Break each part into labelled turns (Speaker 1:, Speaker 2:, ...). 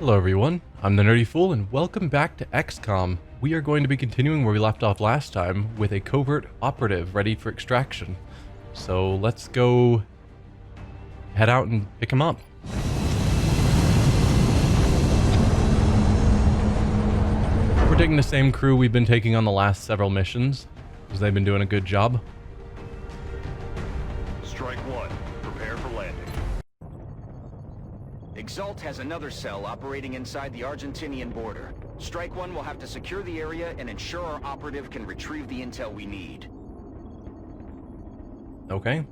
Speaker 1: Hello everyone, I'm the Nerdy Fool and welcome back to XCOM. We are going to be continuing where we left off last time with a covert operative ready for extraction. So let's go head out and pick him up. We're taking the same crew we've been taking on the last several missions, because they've been doing a good job.
Speaker 2: Strike one. Prepare for landing.
Speaker 3: Exalt has another cell operating inside the Argentinian border. Strike one will have to secure the area and ensure our operative can retrieve the intel we need.
Speaker 1: Okay.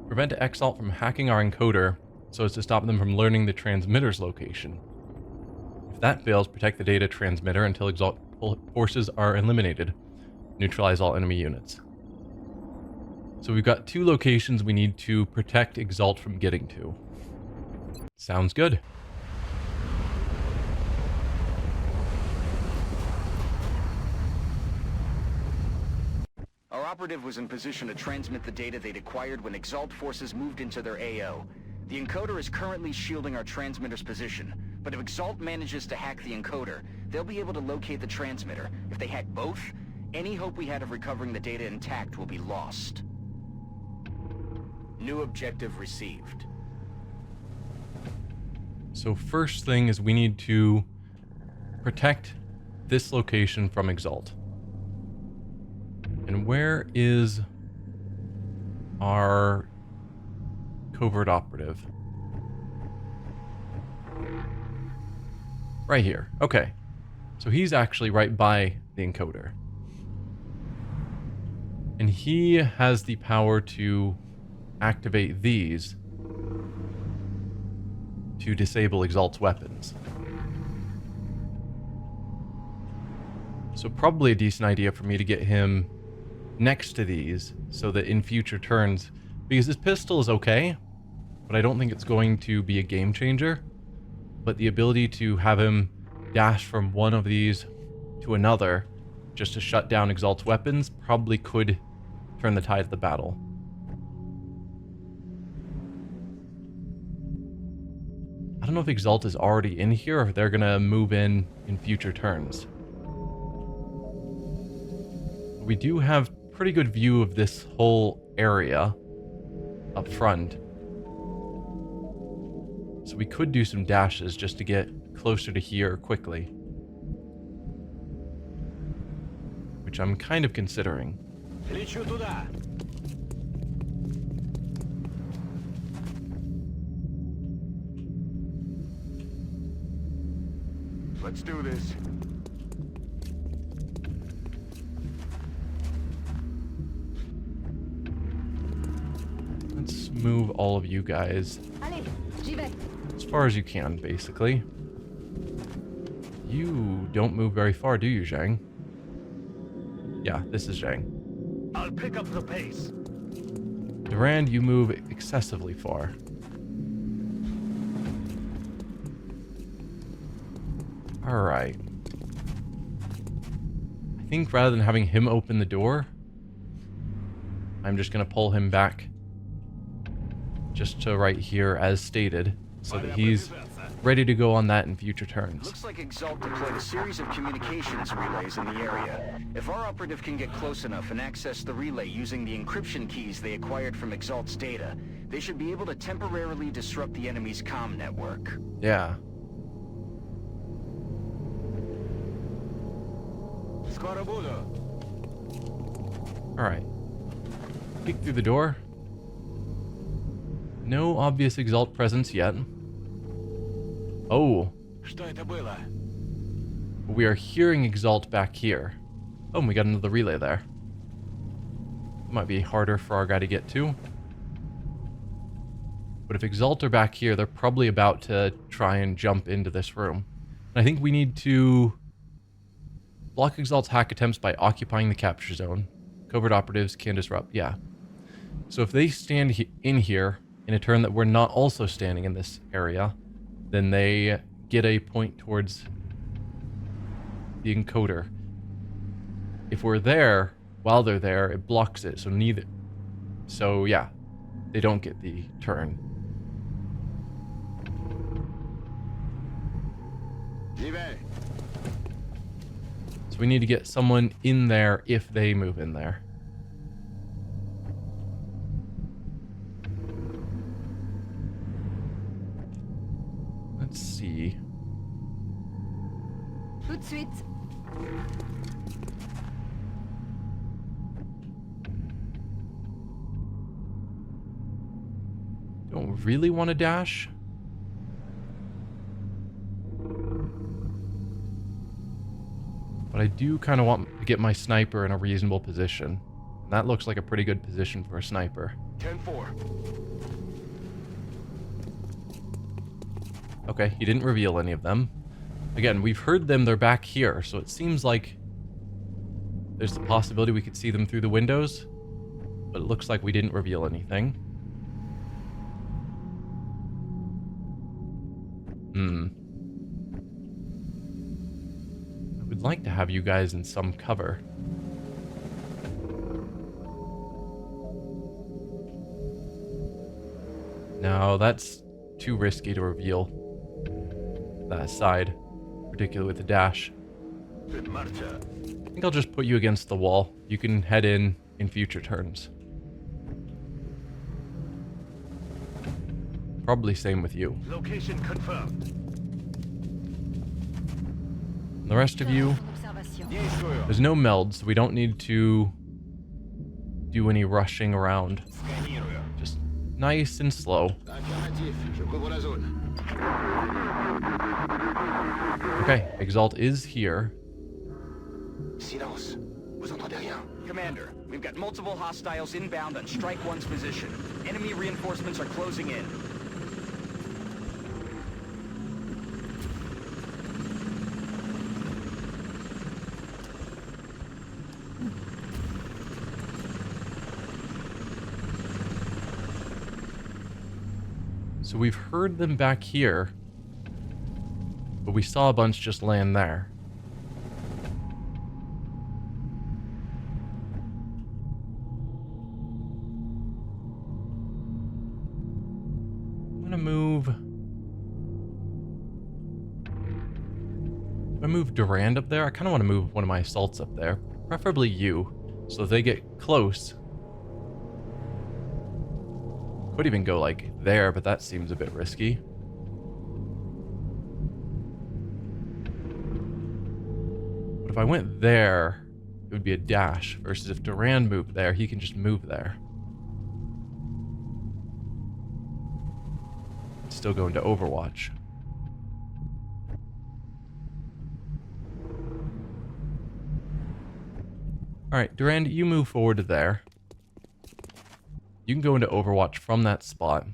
Speaker 1: Prevent Exalt from hacking our encoder so as to stop them from learning the transmitter's location. If that fails, protect the data transmitter until Exalt forces are eliminated. Neutralize all enemy units. So we've got two locations we need to protect Exalt from getting to. Sounds good.
Speaker 3: Our operative was in position to transmit the data they'd acquired when Exalt forces moved into their AO. The encoder is currently shielding our transmitter's position, but if Exalt manages to hack the encoder, they'll be able to locate the transmitter. If they hack both, any hope we had of recovering the data intact will be lost. New objective received.
Speaker 1: So first thing is we need to protect this location from Exalt. And where is our covert operative? Right here. Okay. So he's actually right by the encoder. And he has the power to activate these to disable Exalt's weapons. So probably a decent idea for me to get him next to these so that in future turns, because this pistol is okay, but I don't think it's going to be a game changer. But the ability to have him dash from one of these to another just to shut down Exalt's weapons probably could turn the tide of the battle. I don't know if Exalt is already in here or if they're gonna move in future turns. We do have pretty good view of this whole area up front. So we could do some dashes just to get closer to here quickly. Which I'm kind of considering.
Speaker 2: Let's do this.
Speaker 1: Let's move all of you guys as far as you can, basically. You don't move very far, do you, Zhang? Yeah, this is Zhang.
Speaker 2: I'll pick up the pace.
Speaker 1: Durand, you move excessively far. Alright. I think rather than having him open the door, I'm just going to pull him back just to right here as stated, so that he's ready to go on that in future turns.
Speaker 3: Looks like Exalt deployed a series of communications relays in the area. If our operative can get close enough and access the relay using the encryption keys they acquired from Exalt's data, they should be able to temporarily disrupt the enemy's comm network.
Speaker 1: Yeah. Alright. Peek through the door. No obvious Exalt presence yet. Oh. We are hearing Exalt back here. Oh, and we got another relay there. Might be harder for our guy to get to. But if Exalt are back here, they're probably about to try and jump into this room. And I think we need to block Exalt's hack attempts by occupying the capture zone. Covert operatives can disrupt. Yeah. So if they stand in here in a turn that we're not also standing in this area, then they get a point towards the encoder. If we're there, while they're there, it blocks it. So yeah, they don't get the turn.
Speaker 4: J'y vais.
Speaker 1: So we need to get someone in there if they move in there. Let's see.
Speaker 5: Tout de suite.
Speaker 1: Don't really want to dash. But I do kind of want to get my sniper in a reasonable position. And that looks like a pretty good position for a sniper.
Speaker 3: 10-4.
Speaker 1: Okay, he didn't reveal any of them. Again, we've heard them, they're back here, so it seems like there's the possibility we could see them through the windows, but it looks like we didn't reveal anything. I would like to have you guys in some cover. No, that's too risky to reveal that side, particularly with the dash. I think I'll just put you against the wall. You can head in future turns. Probably same with you.
Speaker 2: Location confirmed.
Speaker 1: The rest of you, there's no meld, so we don't need to do any rushing around. Just nice and slow.
Speaker 4: Affirmatif. Je couvre la zone.
Speaker 1: Okay, Exalt is here.
Speaker 4: Silence. Vous entendez rien?
Speaker 3: Commander, we've got multiple hostiles inbound on Strike One's position. Enemy reinforcements are closing in.
Speaker 1: So we've heard them back here, but we saw a bunch just land there. I'm gonna move... I move Durand up there. I kind of want to move one of my assaults up there, preferably you, so if they get close. Could even go like there, but that seems a bit risky. But if I went there, it would be a dash, versus if Durand moved there, he can just move there. Still go into Overwatch. Alright, Durand, you move forward to there. You can go into Overwatch from that spot.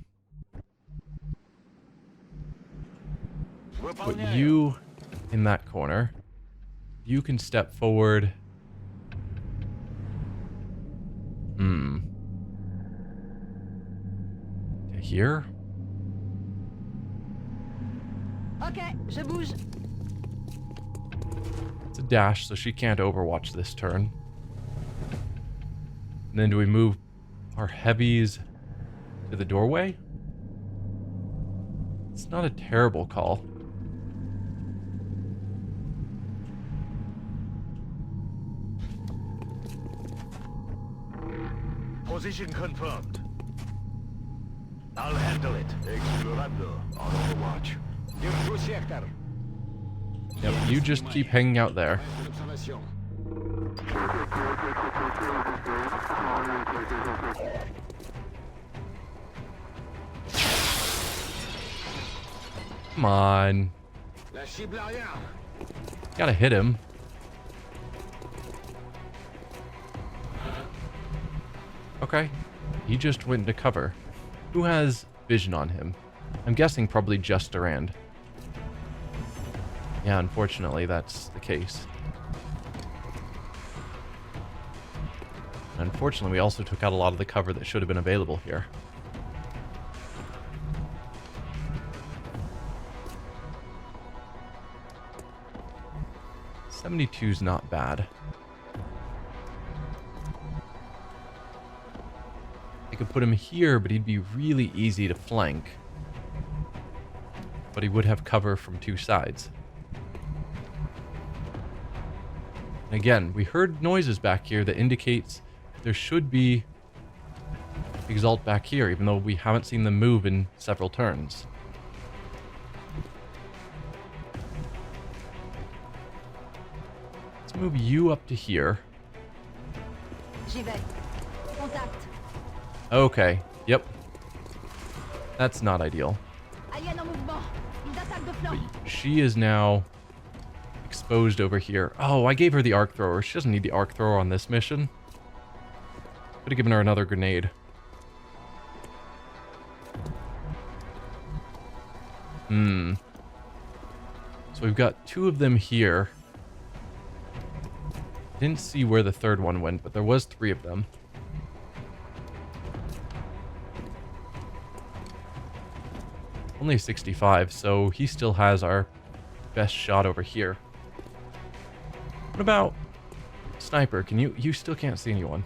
Speaker 1: Put you in that corner. You can step forward. To here?
Speaker 5: Ok, je bouge.
Speaker 1: It's a dash, so she can't Overwatch this turn. And then do we move our heavies to the doorway? It's not a terrible call.
Speaker 2: Position confirmed. I'll handle it. Explorando on Overwatch.
Speaker 4: Dirige au secteur.
Speaker 1: Yep, you just keep hanging out there.
Speaker 4: Observation.
Speaker 1: Come on.
Speaker 4: La cible arrière.
Speaker 1: Gotta hit him. Okay. He just went into cover. Who has vision on him? I'm guessing probably just Durand. Yeah, unfortunately, that's the case. Unfortunately, we also took out a lot of the cover that should have been available here. .72's not bad. I could put him here, but he'd be really easy to flank. But he would have cover from two sides. And again, we heard noises back here that indicates there should be Exalt back here, even though we haven't seen them move in several turns. Let's move you up to here.
Speaker 5: J'y vais. Contact.
Speaker 1: Okay, yep. That's not ideal.
Speaker 5: Alien en mouvement. Ils attaquent de flanc.
Speaker 1: She is now exposed over here. Oh, I gave her the arc thrower. She doesn't need the arc thrower on this mission. Could have given her another grenade. So we've got 2 of them here. Didn't see where the third one went, but there was 3 of them. Only 65, so he still has our best shot over here. What about sniper? Can you still can't see anyone.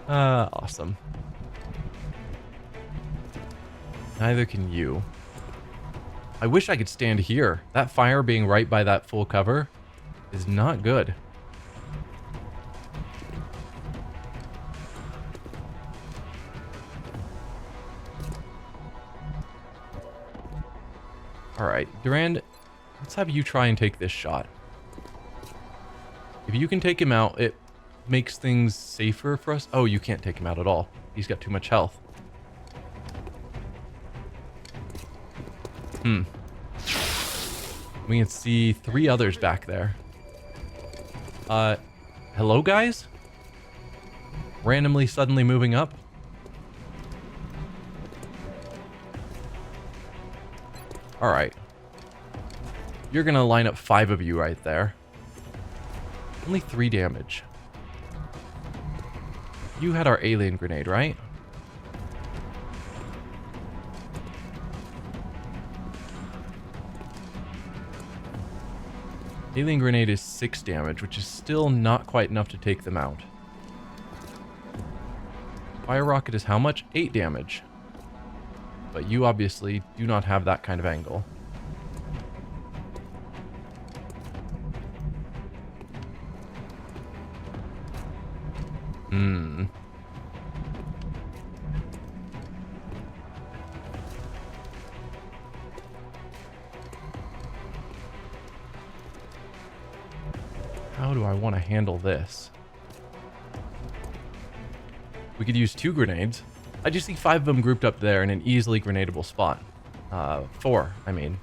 Speaker 1: Awesome. Neither can you. I wish I could stand here. That fire being right by that full cover is not good. Alright, Durand, let's have you try and take this shot. If you can take him out, it makes things safer for us. Oh, you can't take him out at all. He's got too much health. We can see 3 others back there. Hello, guys? Randomly, suddenly moving up. Alright. You're gonna line up 5 of you right there. Only 3 damage. You had our alien grenade, right? Alien grenade is 6 damage, which is still not quite enough to take them out. Fire rocket is how much? 8 damage. But you obviously do not have that kind of angle. How do I want to handle this? We could use 2 grenades. I just see 5 of them grouped up there in an easily grenadable spot. 4, I mean.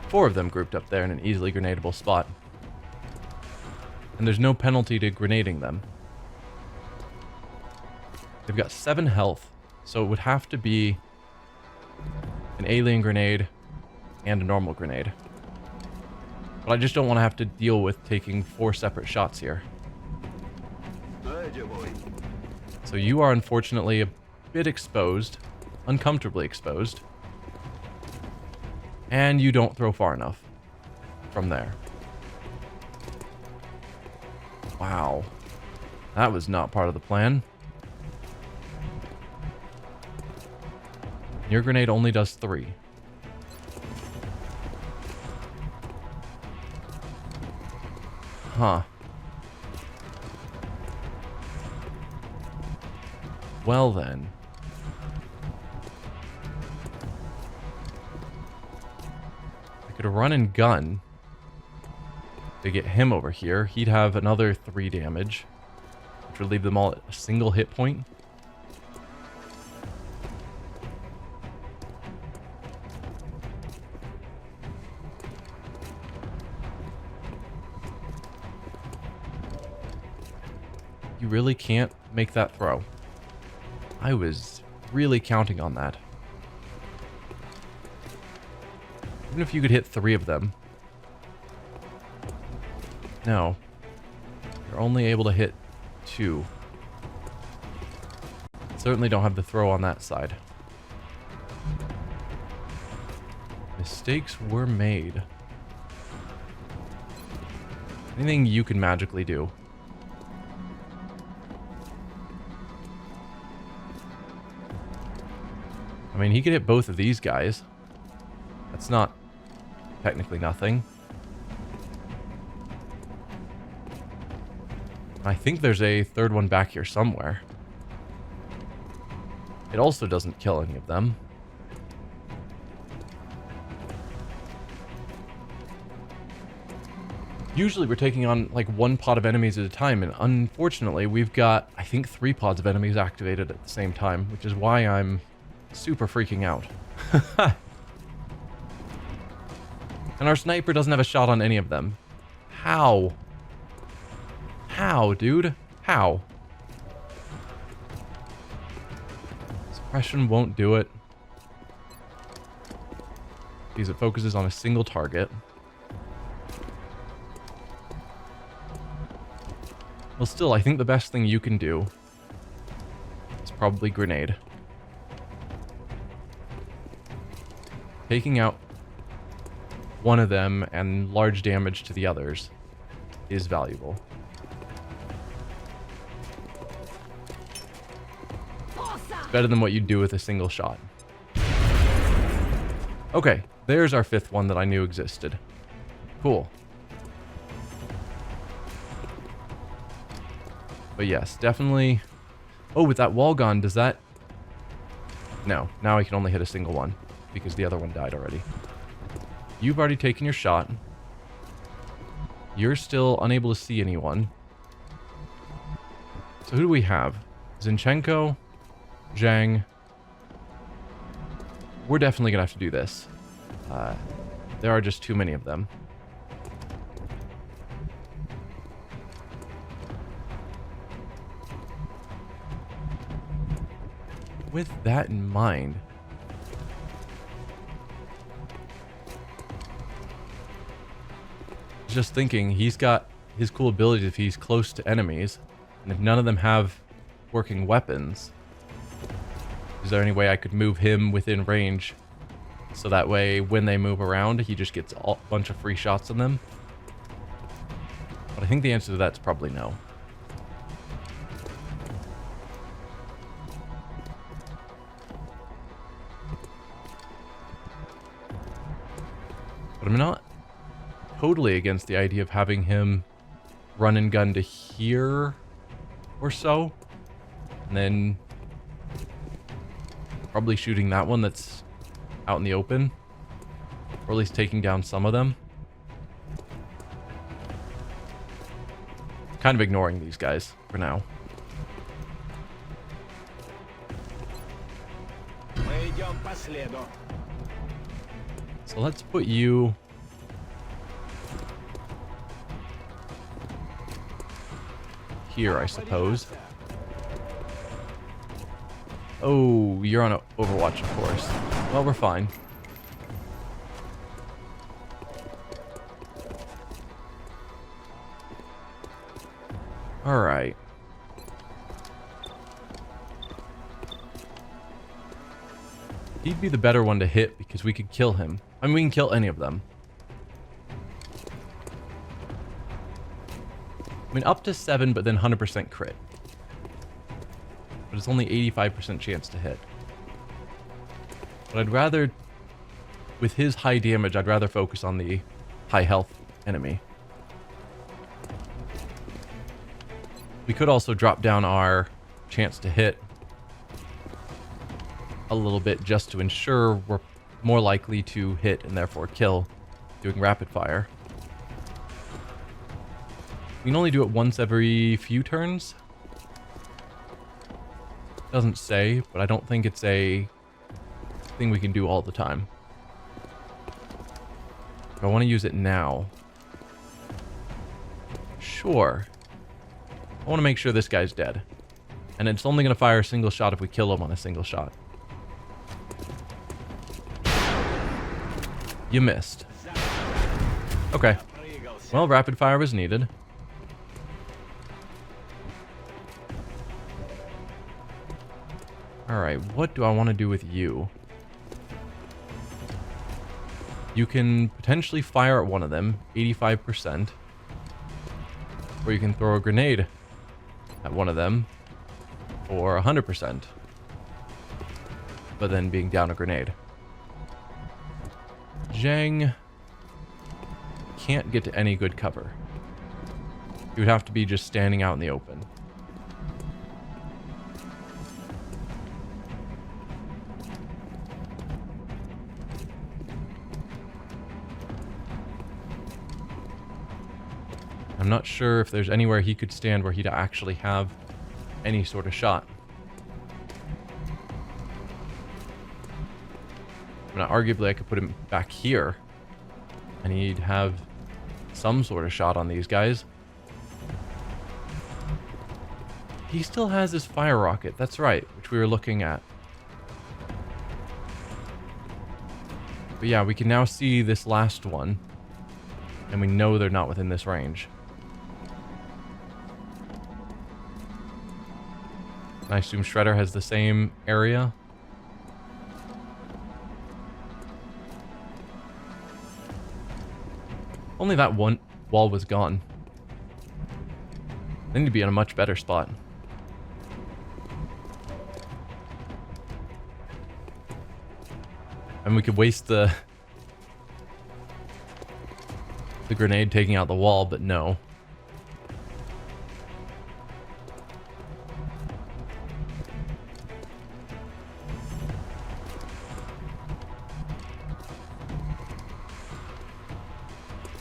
Speaker 1: 4 of them grouped up there in an easily grenadable spot. And there's no penalty to grenading them. They've got 7 health, so it would have to be an alien grenade and a normal grenade. But I just don't want to have to deal with taking 4 separate shots here. So you are unfortunately a bit exposed, uncomfortably exposed. And you don't throw far enough from there. Wow. That was not part of the plan. Your grenade only does 3. Huh. Well then. I could run and gun to get him over here. He'd have another 3 damage, which would leave them all at a single hit point. You really can't make that throw. I was really counting on that. Even if you could hit 3 of them. No. You're only able to hit 2. Certainly don't have the throw on that side. Mistakes were made. Anything you can magically do? I mean, he could hit both of these guys. That's not technically nothing. I think there's a third one back here somewhere. It also doesn't kill any of them. Usually we're taking on like one pod of enemies at a time, and unfortunately we've got, I think, 3 pods of enemies activated at the same time, which is why I'm super freaking out. And our sniper doesn't have a shot on any of them. How? How, dude? How? Suppression won't do it. Because it focuses on a single target. Well, still, I think the best thing you can do is probably grenade. Taking out one of them and large damage to the others is valuable. It's better than what you'd do with a single shot. Okay, there's our 5th one that I knew existed. Cool. But yes, definitely... Oh, with that wall gone, does that... No, now I can only hit a single one, because the other one died already. You've already taken your shot. You're still unable to see anyone. So who do we have? Zinchenko, Zhang. We're definitely going to have to do this. There are just too many of them. With that in mind... Just thinking, he's got his cool abilities if he's close to enemies, and if none of them have working weapons, is there any way I could move him within range so that way when they move around he just gets a bunch of free shots on them? But I think the answer to that's probably no. But I'm not totally against the idea of having him run and gun to here or so. And then probably shooting that one that's out in the open. Or at least taking down some of them. Kind of ignoring these guys for now. So let's put you... here, I suppose. Oh, you're on Overwatch, of course. Well, we're fine. Alright. He'd be the better one to hit because we could kill him. I mean, we can kill any of them. I mean, up to 7, but then 100% crit. But it's only 85% chance to hit. But I'd rather... with his high damage, I'd rather focus on the high health enemy. We could also drop down our chance to hit a little bit just to ensure we're more likely to hit and therefore kill doing rapid fire. We can only do it once every few turns. Doesn't say, but I don't think it's a thing we can do all the time. I want to use it now. Sure. I want to make sure this guy's dead. And it's only going to fire a single shot if we kill him on a single shot. You missed. Okay. Well, rapid fire was needed. Alright, what do I want to do with you? You can potentially fire at one of them, 85%. Or you can throw a grenade at one of them for 100%. But then being down a grenade. Zhang can't get to any good cover. He would have to be just standing out in the open. I'm not sure if there's anywhere he could stand where he'd actually have any sort of shot. I mean, arguably I could put him back here and he'd have some sort of shot on these guys. He still has his fire rocket, that's right, which we were looking at. But yeah, we can now see this last one, and we know they're not within this range. I assume Shredder has the same area. Only that one wall was gone. They need to be in a much better spot. And we could waste the grenade taking out the wall, but no.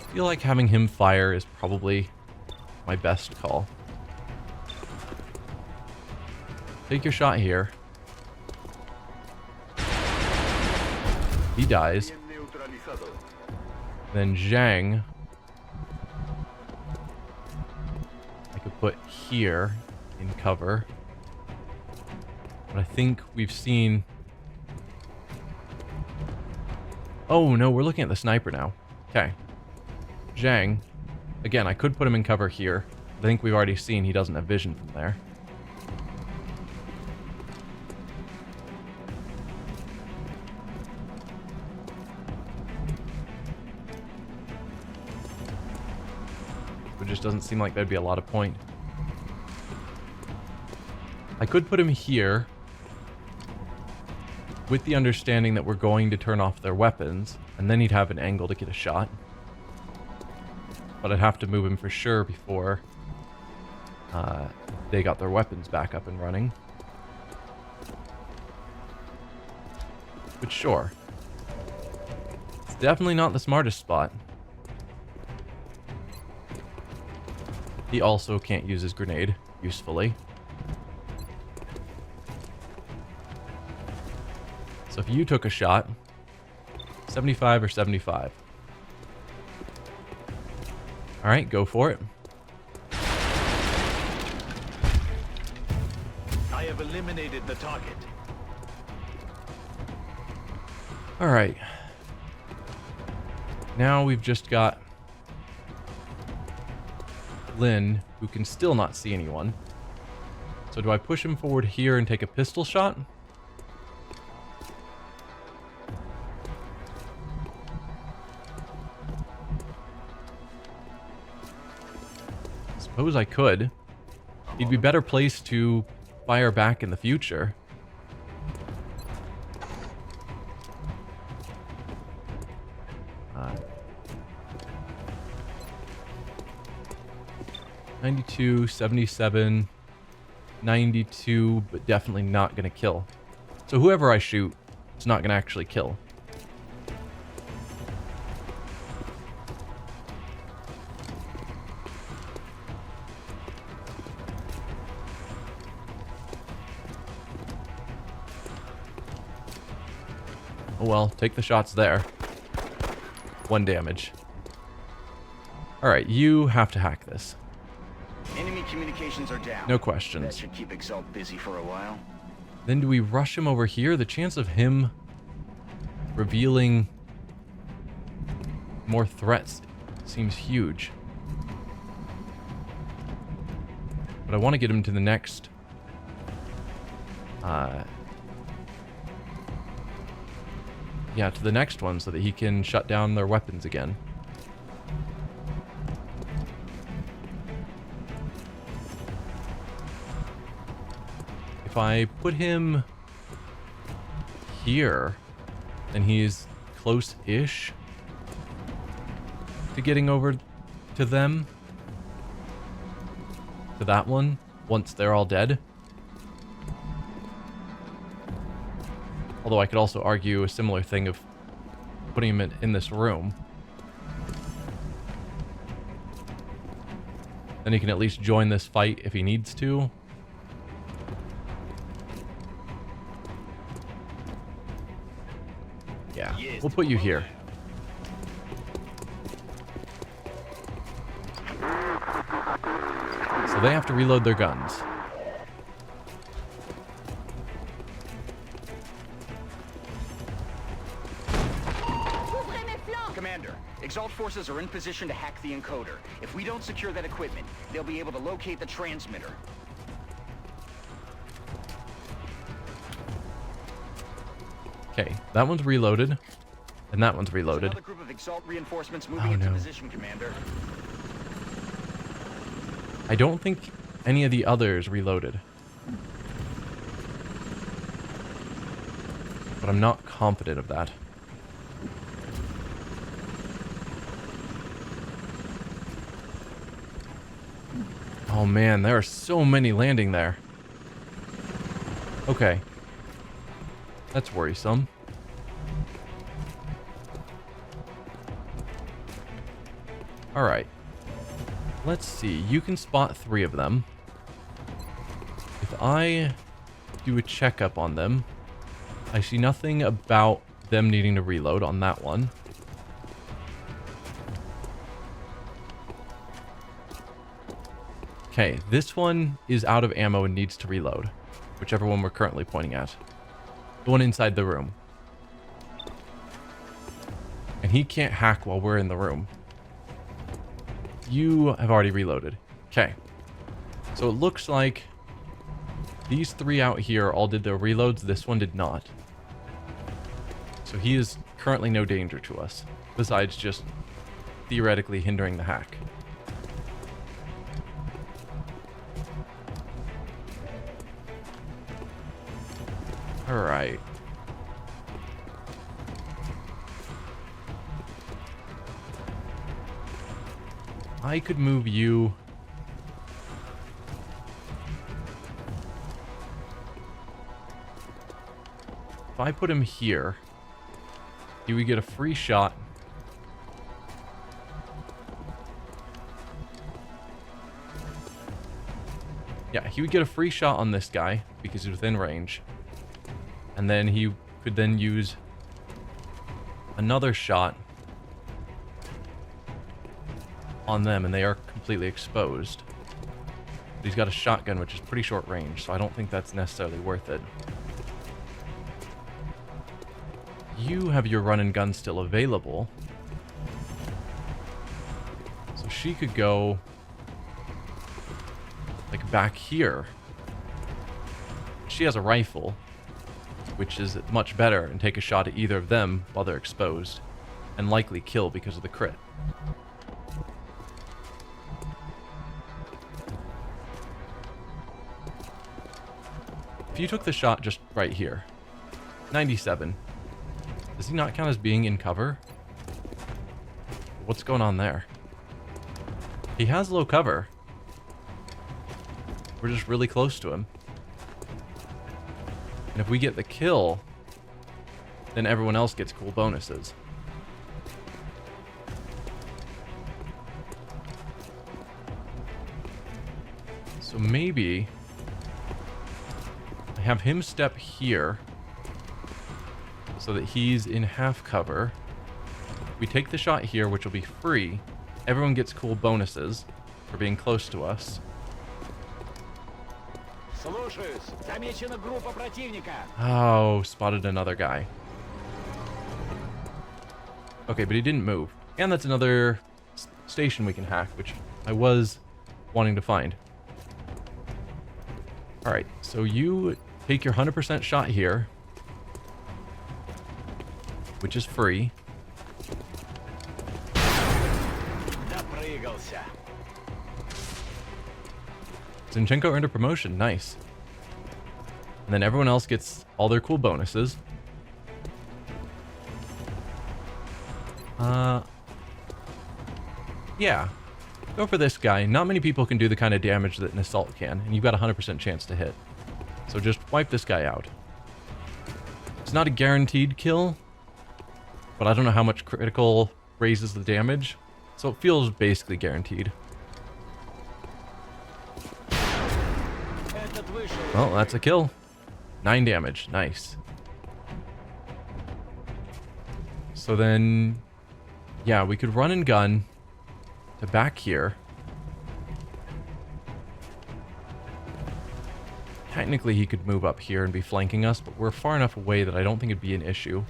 Speaker 1: I feel like having him fire is probably my best call. Take your shot here. He dies. Then Zhang, I could put here in cover. But I think we've seen... Oh no, we're looking at the sniper now. Okay. Zhang, again, I could put him in cover here. I think we've already seen he doesn't have vision from there. It just doesn't seem like there'd be a lot of point. I could put him here with the understanding that we're going to turn off their weapons, and then he'd have an angle to get a shot. But I'd have to move him for sure before they got their weapons back up and running. But sure. It's definitely not the smartest spot. He also can't use his grenade usefully. So if you took a shot, 75 or 75. All right, go for it.
Speaker 2: I have eliminated the target.
Speaker 1: All right. Now we've just got Lynn, who can still not see anyone. So do I push him forward here and take a pistol shot? Suppose I could. He'd be better placed to fire back in the future. Uh, 92, 77, 92, but definitely not going to kill. So whoever I shoot, it's not going to actually kill. Oh well, take the shots there. 1 damage. Alright, you have to hack this.
Speaker 3: Enemy communications are down.
Speaker 1: No
Speaker 3: That
Speaker 1: questions.
Speaker 3: should keep Exalt busy for a while.
Speaker 1: Then do we rush him over here? The chance of him revealing more threats seems huge. But I want to get him to the next... yeah, to the next one so that he can shut down their weapons again. If I put him here, then he's close-ish to getting over to them. to that one once they're all dead. Although I could also argue a similar thing of putting him in this room. Then he can at least join this fight if he needs to. Yeah, we'll put you here. So they have to reload their guns.
Speaker 5: Ouvrez mes flancs!
Speaker 3: Commander, Exalt forces are in position to hack the encoder. If we don't secure that equipment, they'll be able to locate the transmitter.
Speaker 1: Okay, that one's reloaded. And that one's
Speaker 3: There's
Speaker 1: reloaded.
Speaker 3: another group of Exalt reinforcements moving
Speaker 1: Oh,
Speaker 3: into
Speaker 1: no.
Speaker 3: position, Commander.
Speaker 1: I don't think any of the others reloaded. But I'm not confident of that. Oh man, there are so many landing there. Okay. That's worrisome. Alright. Let's see. You can spot 3 of them. If I do a checkup on them, I see nothing about them needing to reload on that one. Okay, this one is out of ammo and needs to reload. Whichever one we're currently pointing at. The one inside the room. And he can't hack while we're in the room. You have already reloaded. Okay. So it looks like these 3 out here all did their reloads. This one did not. So he is currently no danger to us. Besides just theoretically hindering the hack. Alright. I could move you. If I put him here, he would get a free shot. Yeah, he would get a free shot on this guy because he's within range. And then he could then use another shot on them, and they are completely exposed. But he's got a shotgun, which is pretty short range, so I don't think that's necessarily worth it. You have your run and gun still available. So she could go like back here. She has a rifle, which is much better, and take a shot at either of them while they're exposed, and likely kill because of the crit. If you took the shot just right here, 97, does he not count as being in cover? What's going on there? He has low cover. We're just really close to him. And if we get the kill, then everyone else gets cool bonuses. So maybe I have him step here so that he's in half cover. We take the shot here, which will be free. Everyone gets cool bonuses for being close to us.
Speaker 4: Слушаюсь. Замечена группа противника.
Speaker 1: Oh, spotted another guy. Okay, but he didn't move. And that's another station we can hack, which I was wanting to find. Alright, so you take your 100% shot here, which is free.
Speaker 4: Допрыгался.
Speaker 1: Zinchenko earned a promotion. Nice. And then everyone else gets all their cool bonuses. Yeah. Go for this guy. Not many people can do the kind of damage that an Assault can, and you've got a 100% chance to hit. So just wipe this guy out. It's not a guaranteed kill, but I don't know how much critical raises the damage, so it feels basically guaranteed. Well, that's a kill. 9 damage. Nice. So then, yeah, we could run and gun to back here. Technically, he could move up here and be flanking us, but we're far enough away that I don't think it'd be an issue.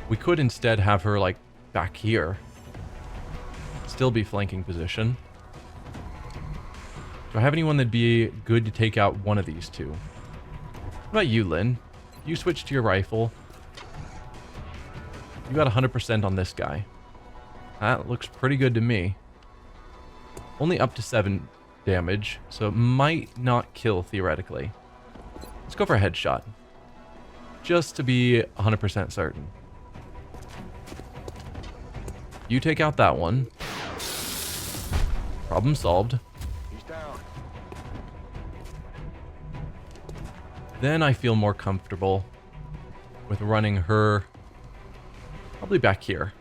Speaker 1: We could instead have her, like, back here. Still be flanking position. Do I have anyone that'd be good to take out one of these two? What about you, Lynn? You switch to your rifle. You got 100% on this guy. That looks pretty good to me. Only up to 7 damage, so it might not kill theoretically. Let's go for a headshot. Just to be 100% certain. You take out that one. Problem solved.
Speaker 2: He's down.
Speaker 1: Then I feel more comfortable with running her probably back here.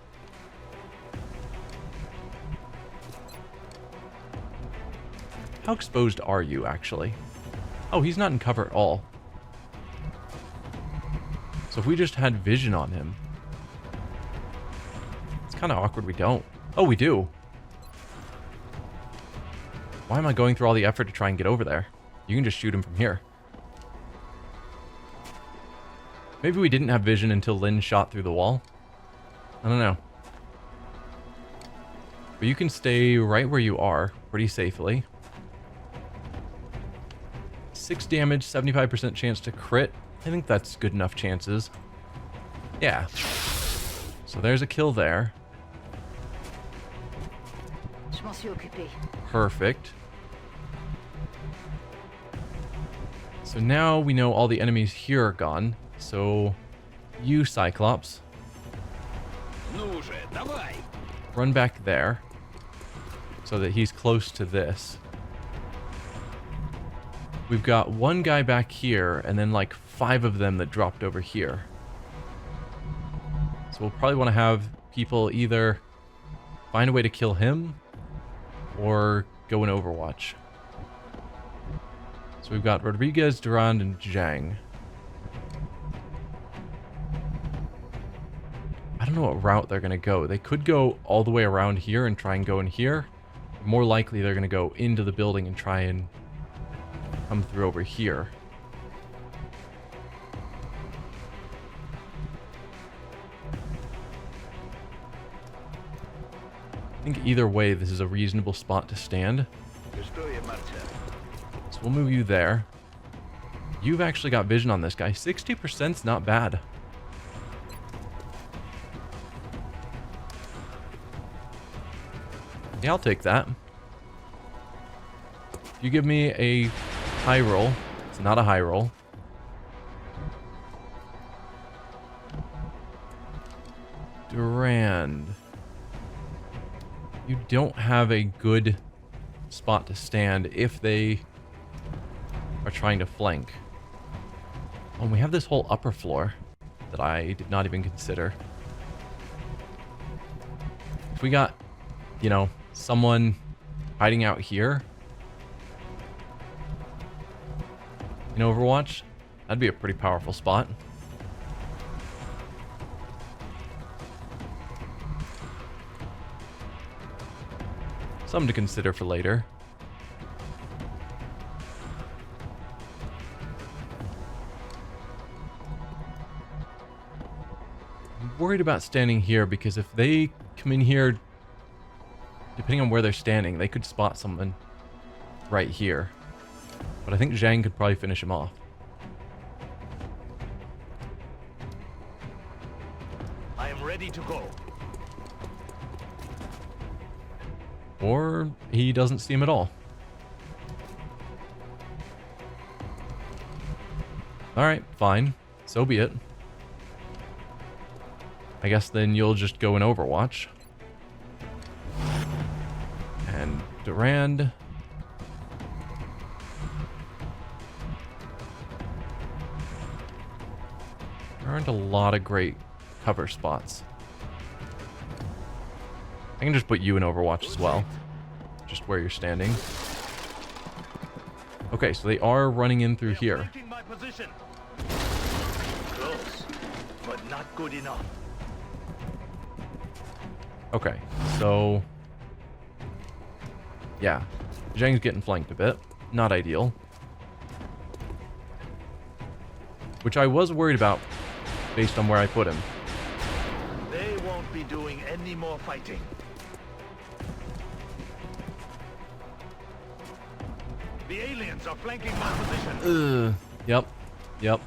Speaker 1: How exposed are you, actually? Oh, he's not in cover at all. So if we just had vision on him... It's kind of awkward we don't. Oh, we do. Why am I going through all the effort to try and get over there? You can just shoot him from here. Maybe we didn't have vision until Lynn shot through the wall. I don't know. But you can stay right where you are pretty safely. 6 damage, 75% chance to crit. I think that's good enough chances. Yeah. So there's a kill there.
Speaker 5: Je m'en suis occupé.
Speaker 1: Perfect. So now we know all the enemies here are gone. So you, Cyclops,
Speaker 4: Ну же, давай!
Speaker 1: run back there so that he's close to this. We've got one guy back here and then like 5 of them that dropped over here. So we'll probably want to have people either find a way to kill him or go in Overwatch. So we've got Rodriguez, Durand, and Zhang. I don't know what route they're going to go. They could go all the way around here and try and go in here. More likely they're going to go into the building and try and come through over here. I think either way this is a reasonable spot to stand.
Speaker 2: Estoy en marcha.
Speaker 1: So we'll move you there. You've actually got vision on this guy. 60%'s not bad. Yeah, I'll take that. If you give me a high roll, it's not a high roll. Durand. You don't have a good spot to stand if they are trying to flank. Oh, and we have this whole upper floor that I did not even consider. If we got, you know, someone hiding out here in Overwatch, that'd be a pretty powerful spot. Something to consider for later. I'm worried about standing here because if they come in here, depending on where they're standing, they could spot someone right here. But I think Zhang could probably finish him off.
Speaker 2: I am ready to go.
Speaker 1: Or he doesn't see him at all. Alright, fine. So be it. I guess then you'll just go in Overwatch. And Durand. There aren't a lot of great cover spots. I can just put you in Overwatch as well. Just where you're standing. Okay, so they are running in through here.
Speaker 2: Flanking my position. Close, but not good enough.
Speaker 1: Okay, so... yeah. Zhang's getting flanked a bit. Not ideal. Which I was worried about based on where I put him.
Speaker 2: They won't be doing any more fighting. The aliens are flanking my position.
Speaker 1: Yep. Yep.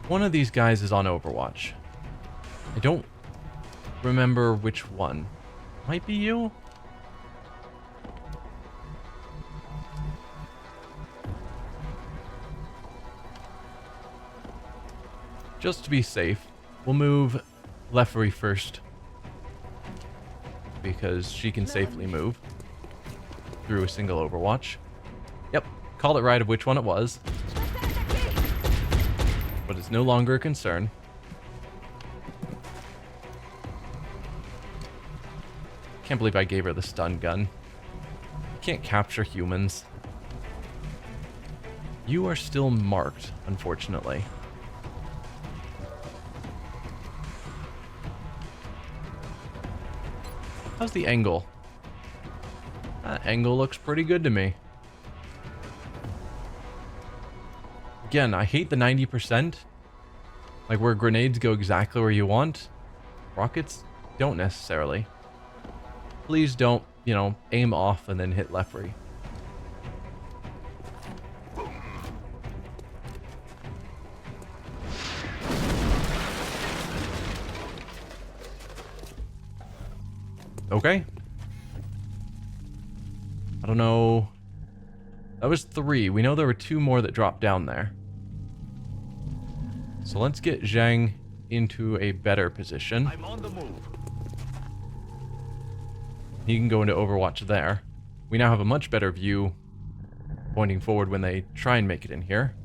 Speaker 1: One of these guys is on Overwatch. I don't remember which one. Might be you? Just to be safe, we'll move Leffery first. Because she can safely move through a single Overwatch. Yep, called it right of which one it was. But it's no longer a concern. Can't believe I gave her the stun gun. Can't capture humans. You are still marked, unfortunately. How's the angle? That angle looks pretty good to me. Again, I hate the 90%. Like where grenades go exactly where you want. Rockets don't necessarily. Please don't, you know, aim off and then hit Leffery. Okay. I don't know. That was 3. We know there were 2 more that dropped down there. So let's get Zhang into a better position.
Speaker 2: I'm on the move.
Speaker 1: He can go into Overwatch there. We now have a much better view pointing forward when they try and make it in here.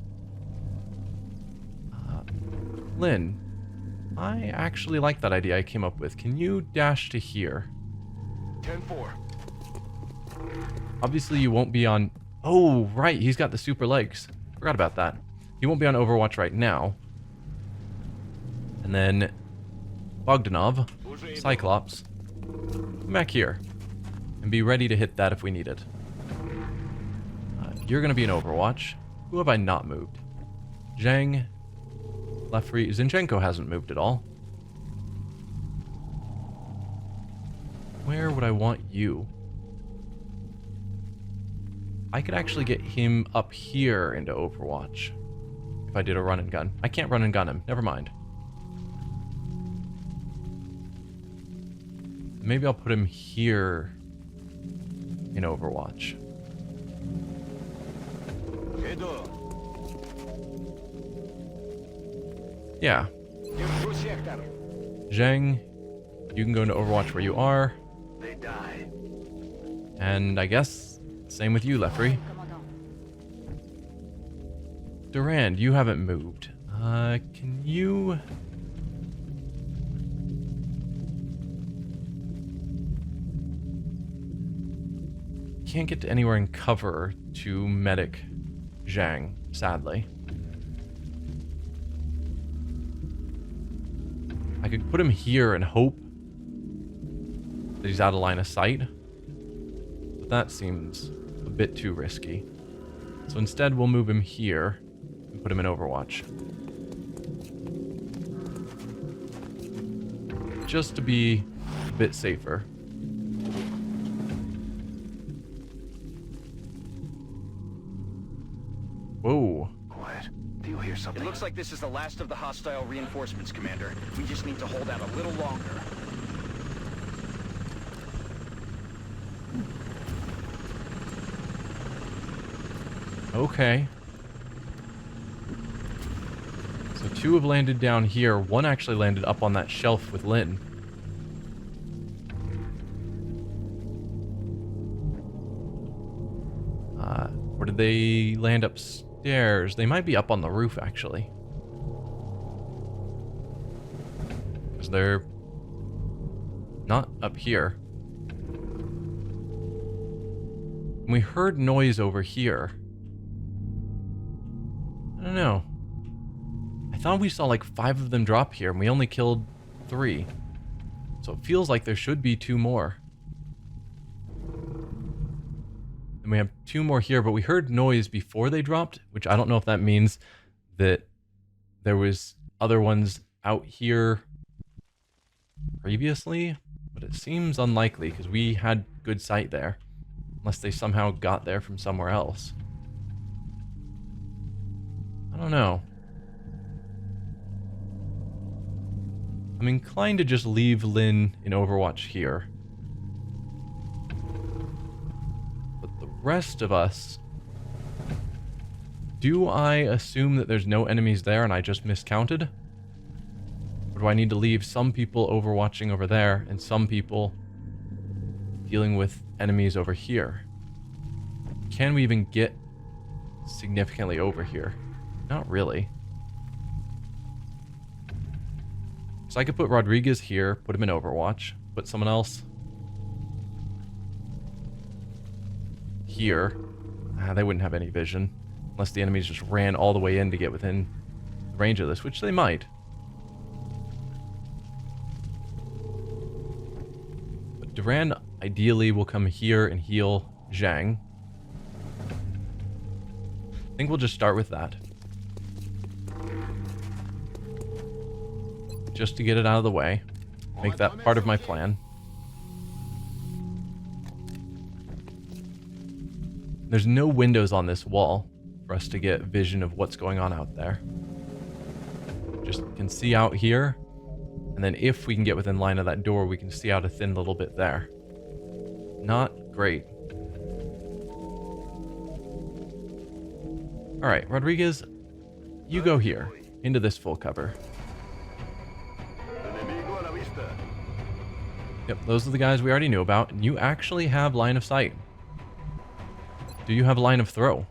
Speaker 1: Lynn, I actually like that idea I came up with. Can you dash to here?
Speaker 2: 10-4.
Speaker 1: Obviously, you won't be on... Oh, right. He's got the super legs. Forgot about that. He won't be on Overwatch right now. And then Bogdanov, Cyclops, come back here. And be ready to hit that if we need it. You're going to be in Overwatch. Who have I not moved? Zhang, Leffery. Zinchenko hasn't moved at all. Where would I want you? I could actually get him up here into Overwatch. If I did a run and gun. I can't run and gun him. Never mind. Maybe I'll put him here in Overwatch. Yeah. Zhang, you can go into Overwatch where you are.
Speaker 2: They die.
Speaker 1: And I guess same with you, Leffery. Durand, you haven't moved. Can you... Can't get to anywhere in cover to medic Zhang, sadly. I could put him here and hope that he's out of line of sight, but that seems a bit too risky. So instead, we'll move him here and put him in Overwatch. Just to be a bit safer. Whoa.
Speaker 2: Quiet. Do you hear something?
Speaker 3: It looks like this is the last of the hostile reinforcements, Commander. We just need to hold out a little longer.
Speaker 1: Okay. 2 have landed down here. 1 actually landed up on that shelf with Lynn. Or did they land upstairs? They might be up on the roof, actually. Because they're not up here. We heard noise over here. I don't know. I thought we saw like 5 of them drop here, and we only killed 3. So it feels like there should be 2 more. And we have 2 more here, but we heard noise before they dropped, which I don't know if that means that there was other ones out here previously, but it seems unlikely because we had good sight there, unless they somehow got there from somewhere else. I don't know. I'm inclined to just leave Lynn in Overwatch here. But the rest of us... Do I assume that there's no enemies there and I just miscounted? Or do I need to leave some people overwatching over there and some people dealing with enemies over here? Can we even get significantly over here? Not really. So I could put Rodriguez here, put him in Overwatch, put someone else here. They wouldn't have any vision unless the enemies just ran all the way in to get within range of this, which they might. But Duran ideally will come here and heal Zhang. I think we'll just start with that. Just to get it out of the way. Make that part of my plan. There's no windows on this wall for us to get vision of what's going on out there. Just can see out here. And then if we can get within line of that door, we can see out a thin little bit there. Not great. Alright, Rodriguez, you go here. Into this full cover. Yep, those are the guys we already knew about. And you actually have line of sight. Do you have line of throw?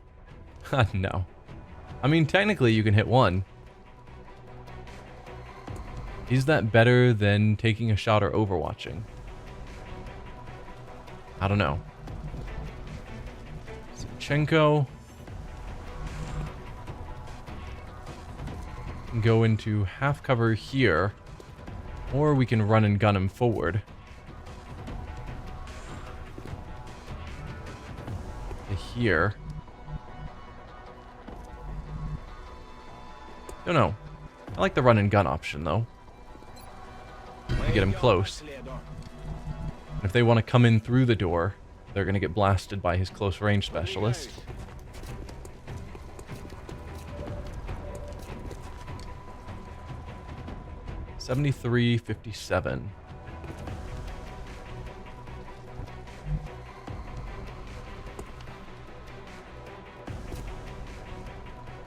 Speaker 1: No. I mean, technically you can hit 1. Is that better than taking a shot or overwatching? I don't know. Zinchenko. Can go into half cover here. Or we can run and gun him forward. Here. Don't know. I like the run and gun option though. To get him close. And if they want to come in through the door, they're going to get blasted by his close range specialist. $73.57.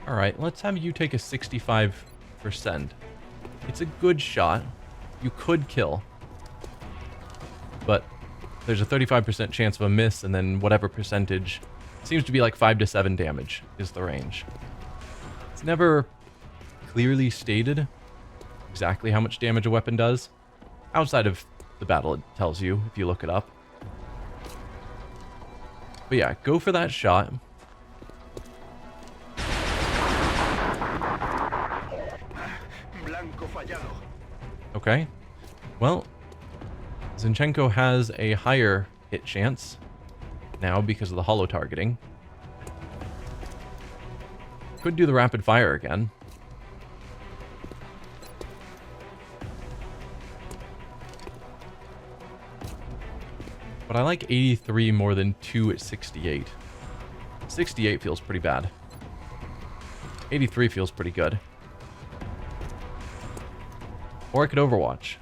Speaker 1: Alright, let's have you take a 65%. It's a good shot. You could kill. But there's a 35% chance of a miss, and then whatever percentage... Seems to be like 5 to 7 damage is the range. It's never clearly stated exactly how much damage a weapon does. Outside of the battle, it tells you if you look it up. But yeah, go for that shot. Okay. Well, Zinchenko has a higher hit chance now because of the holo targeting. Could do the rapid fire again. But I like 83 more than 2 at 68. 68 feels pretty bad. 83 feels pretty good. Or I could overwatch.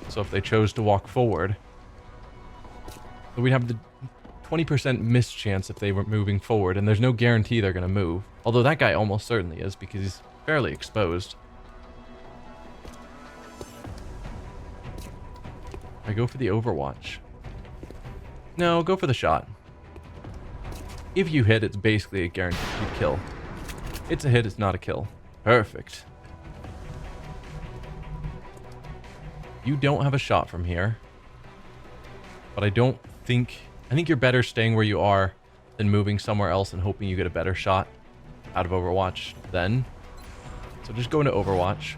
Speaker 1: So if they chose to walk forward, we'd have the 20% mischance if they were moving forward, and there's no guarantee they're going to move. Although that guy almost certainly is, because he's fairly exposed. I go for the Overwatch. No, go for the shot. If you hit, it's basically a guaranteed kill. It's a hit, it's not a kill. Perfect. You don't have a shot from here. But I think you're better staying where you are than moving somewhere else and hoping you get a better shot out of Overwatch then. So just go into Overwatch.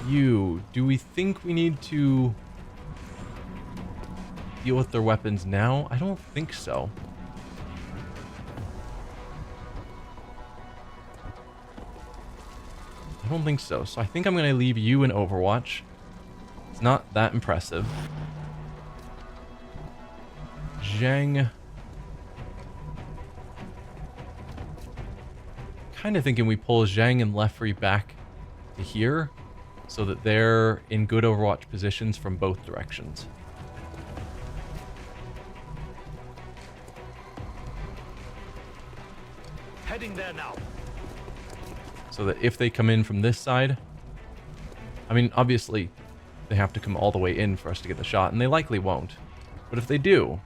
Speaker 1: Do we think we need to deal with their weapons now? I don't think so. I don't think so. So I think I'm going to leave you in Overwatch. It's not that impressive. Zhang. Kind of thinking we pull Zhang and Lefrey back to here so that they're in good Overwatch positions from both directions.
Speaker 2: Heading there now.
Speaker 1: So that if they come in from this side, I mean, obviously they have to come all the way in for us to get the shot, and they likely won't. But if they do,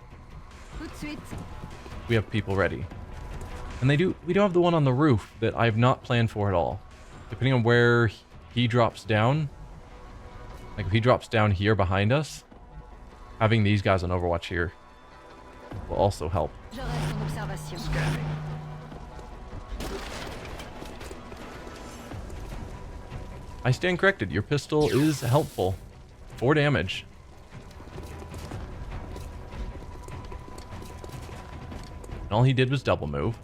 Speaker 1: we have people ready. And we do have the one on the roof that I have not planned for at all. Depending on where he drops down, like if he drops down here behind us, having these guys on Overwatch here will also help.
Speaker 2: Scanning.
Speaker 1: I stand corrected. Your pistol is helpful. 4 damage. And all he did was double move.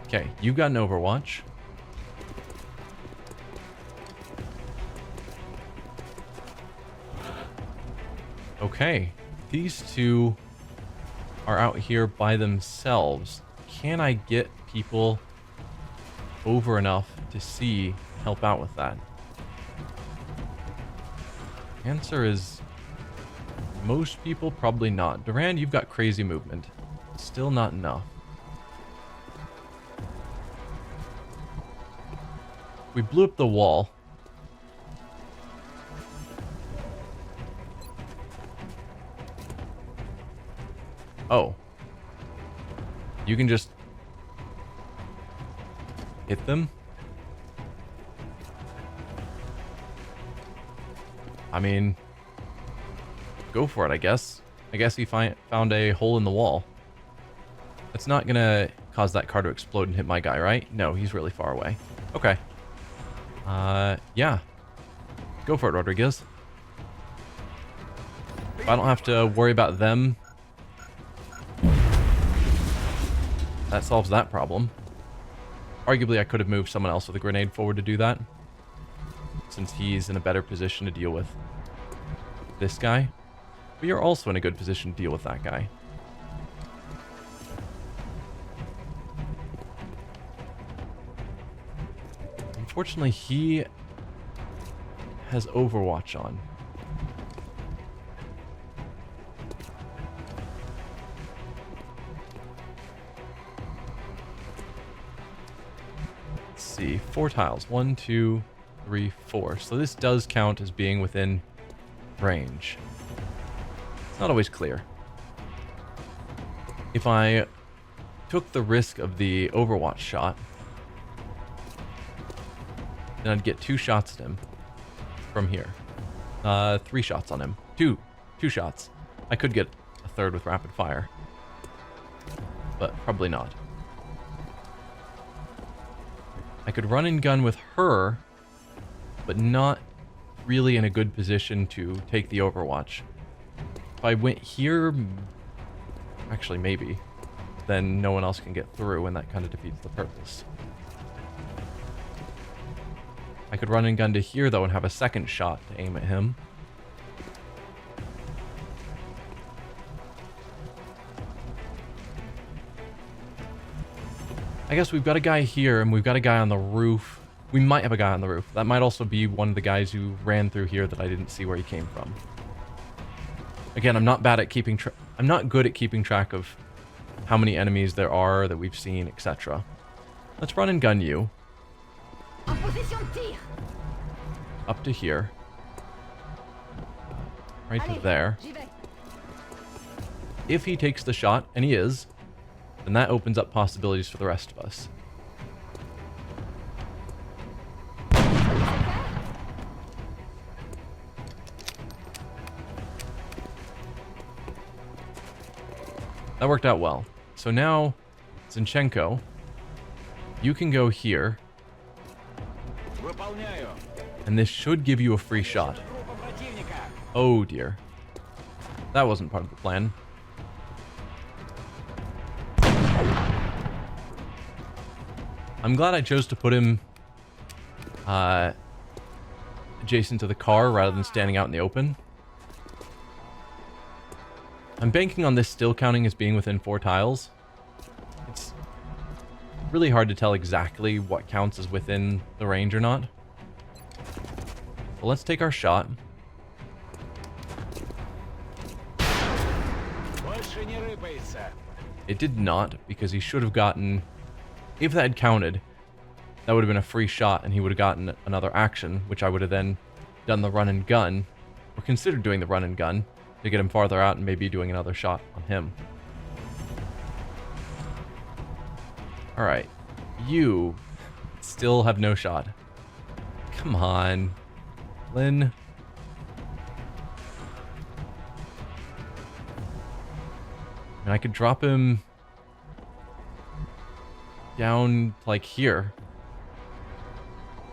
Speaker 1: Okay, you got an Overwatch. Okay, these two are out here by themselves. Can I get people over enough to see help out with that? Answer is most people probably not. Durand, you've got crazy movement. Still not enough. We blew up the wall. Oh. You can just hit them? I mean, go for it, I guess. I guess he found a hole in the wall. That's not gonna cause that car to explode and hit my guy, right? No, he's really far away. Okay. Yeah. Go for it, Rodriguez. If I don't have to worry about them, that solves that problem. Arguably, I could have moved someone else with a grenade forward to do that, since he's in a better position to deal with this guy. But you're also in a good position to deal with that guy. Unfortunately, he has Overwatch on. Let's see, 4 tiles. 1, 2, 3, 4. So this does count as being within range. It's not always clear. If I took the risk of the Overwatch shot, then I'd get 2 shots at him from here. 3 shots on him. 2 shots. I could get a 3rd with rapid fire, but probably not. I could run and gun with her, but not really in a good position to take the Overwatch. If I went here, actually maybe, then no one else can get through, and that kind of defeats the purpose. I could run and gun to here, though, and have a 2nd shot to aim at him. I guess we've got a guy here, and we've got a guy on the roof. We might have a guy on the roof. That might also be one of the guys who ran through here that I didn't see where he came from. Again, I'm not bad at keeping I'm not good at keeping track of how many enemies there are that we've seen, etc. Let's run and gun you.
Speaker 5: En position de tir.
Speaker 1: Up to here. Right to
Speaker 5: Allez,
Speaker 1: there.
Speaker 5: j'y vais.
Speaker 1: If he takes the shot, and he is, then that opens up possibilities for the rest of us. That worked out well. So now, Zinchenko, you can go here,
Speaker 4: Выполняю.
Speaker 1: and this should give you a free shot.
Speaker 4: Группа противника.
Speaker 1: Oh dear. That wasn't part of the plan. I'm glad I chose to put him adjacent to the car rather than standing out in the open. I'm banking on this still counting as being within 4 tiles. It's really hard to tell exactly what counts as within the range or not. So let's take our shot.
Speaker 4: Больше не рыпается.
Speaker 1: It did not, because he should have gotten... If that had counted, that would have been a free shot, and he would have gotten another action, which I would have then done the run and gun, or considered doing the run and gun, to get him farther out and maybe doing another shot on him. Alright. You still have no shot. Come on. Lynn. And I could drop him down, like, here.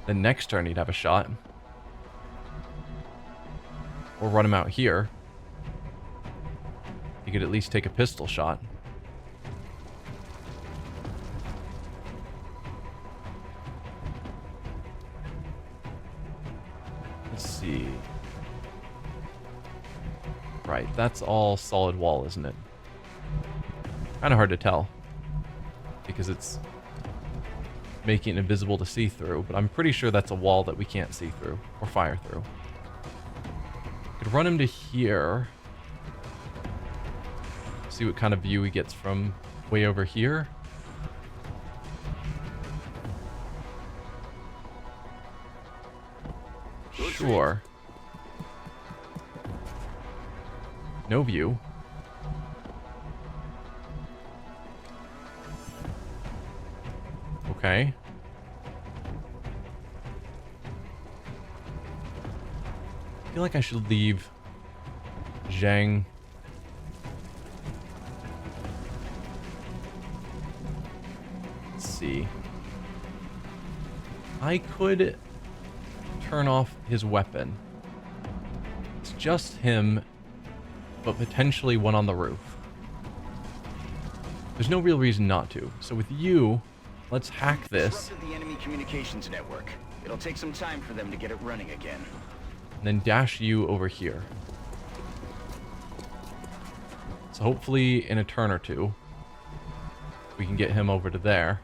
Speaker 1: Then next turn he'd have a shot. Or run him out here. He could at least take a pistol shot. Let's see. Right, that's all solid wall, isn't it? Kind of hard to tell. Because it's making it invisible to see through, but I'm pretty sure that's a wall that we can't see through or fire through. Could run him to here. See what kind of view he gets from way over here. Sure. No view. Okay. I feel like I should leave Zhang. Let's see. I could turn off his weapon. It's just him, but potentially one on the roof. There's no real reason not to. So with you, let's hack this.
Speaker 3: Disrupted the enemy communications network. It'll take some time for them to get it running again.
Speaker 1: And then dash you over here. So hopefully in a turn or two, we can get him over to there.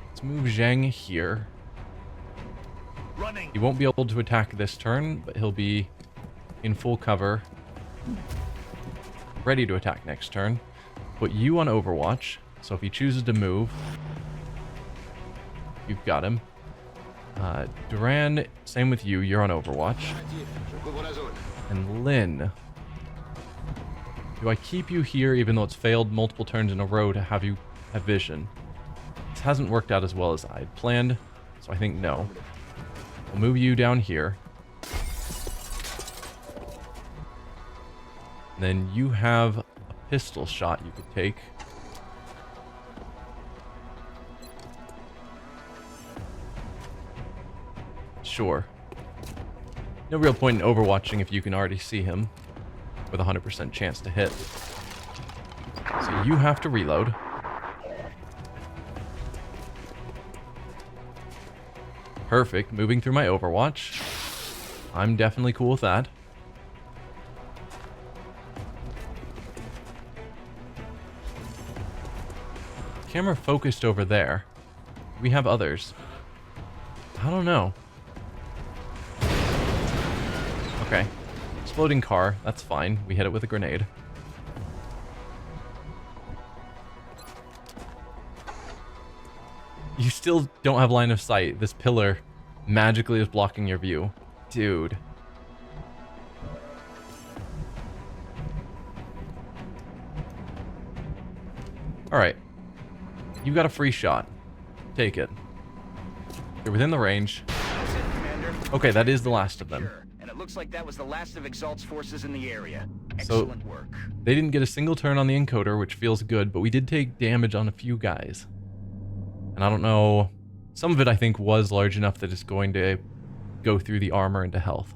Speaker 1: Let's move Zhang here.
Speaker 2: Running.
Speaker 1: He won't be able to attack this turn, but he'll be in full cover, ready to attack next turn. Put you on Overwatch, so if he chooses to move, you've got him. Duran, same with you, you're on Overwatch. And Lynn, do I keep you here even though it's failed multiple turns in a row to have you have vision? This hasn't worked out as well as I had planned, so I think no. We'll move you down here. Then you have a pistol shot you could take. Sure. No real point in overwatching if you can already see him with a 100% chance to hit. So you have to reload. Perfect. Moving through my Overwatch. I'm definitely cool with that. camera focused over there. We have others. I don't know. Okay. Exploding car. That's fine. We hit it with a grenade. You still don't have line of sight. This pillar magically is blocking your view. Dude. Alright. You got a free shot. Take it. You're within the range.
Speaker 3: That's it, Commander.
Speaker 1: Okay, that is the last of them.
Speaker 3: Sure. And it looks like that was the last of Exalt's forces in the area.
Speaker 1: So,
Speaker 3: Excellent work.
Speaker 1: They didn't get a single turn on the encoder, which feels good, but we did take damage on a few guys. And I don't know... Some of it, I think, was large enough that it's going to go through the armor into health.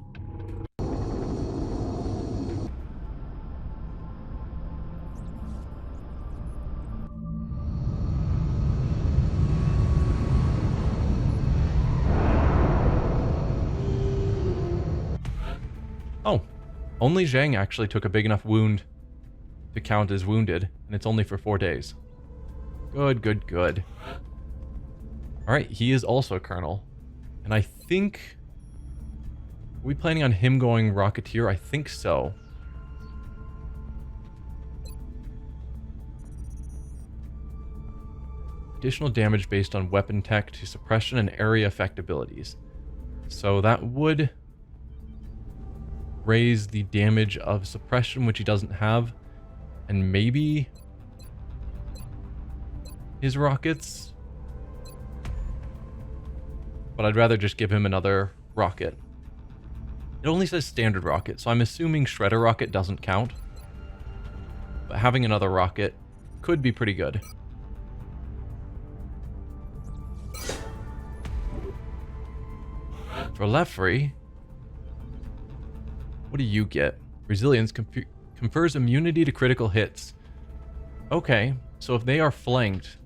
Speaker 1: Oh, only Zhang actually took a big enough wound to count as wounded, and it's only for 4 days. Good, good, good. Alright, he is also a colonel. And I think... Are we planning on him going Rocketeer? I think so. Additional damage based on weapon tech to suppression and area effect abilities. So that would raise the damage of suppression, which he doesn't have. And maybe his rockets. But I'd rather just give him another rocket. It only says standard rocket, so I'm assuming Shredder rocket doesn't count. But having another rocket could be pretty good. For Lefrey, what do you get? Resilience confers immunity to critical hits. Okay, so if they are flanked,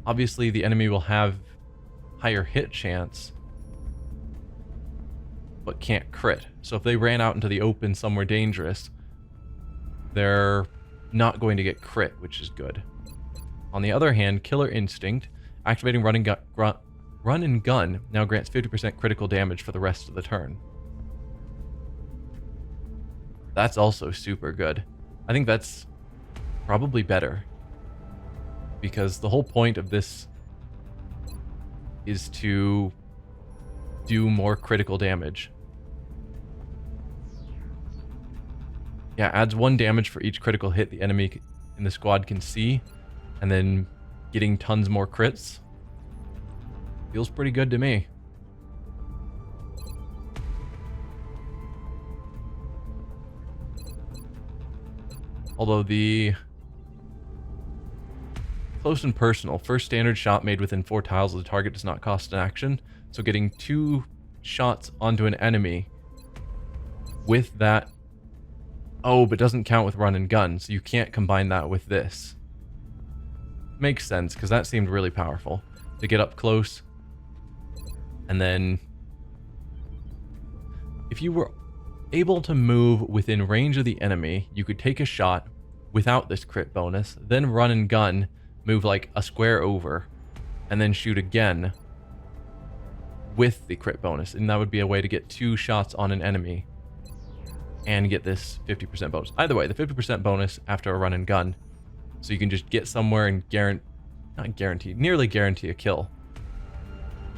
Speaker 1: obviously the enemy will have higher hit chance, but can't crit. So if they ran out into the open somewhere dangerous, they're not going to get crit, which is good. On the other hand, Killer Instinct, activating run and gun now grants 50% critical damage for the rest of the turn. That's also super good. I think that's probably better, because the whole point of this is to do more critical damage. Yeah, adds 1 damage for each critical hit the enemy in the squad can see, and then getting tons more crits. Feels pretty good to me. Although the close and personal, first standard shot made within 4 tiles of the target does not cost an action. So getting 2 shots onto an enemy with that... Oh, but doesn't count with run and gun, so you can't combine that with this. Makes sense, because that seemed really powerful. To get up close, and then... If you were able to move within range of the enemy, you could take a shot without this crit bonus, then run and gun, move like a square over, and then shoot again with the crit bonus. And that would be a way to get 2 shots on an enemy and get this 50% bonus. Either way, the 50% bonus after a run and gun. So you can just get somewhere and nearly guarantee a kill.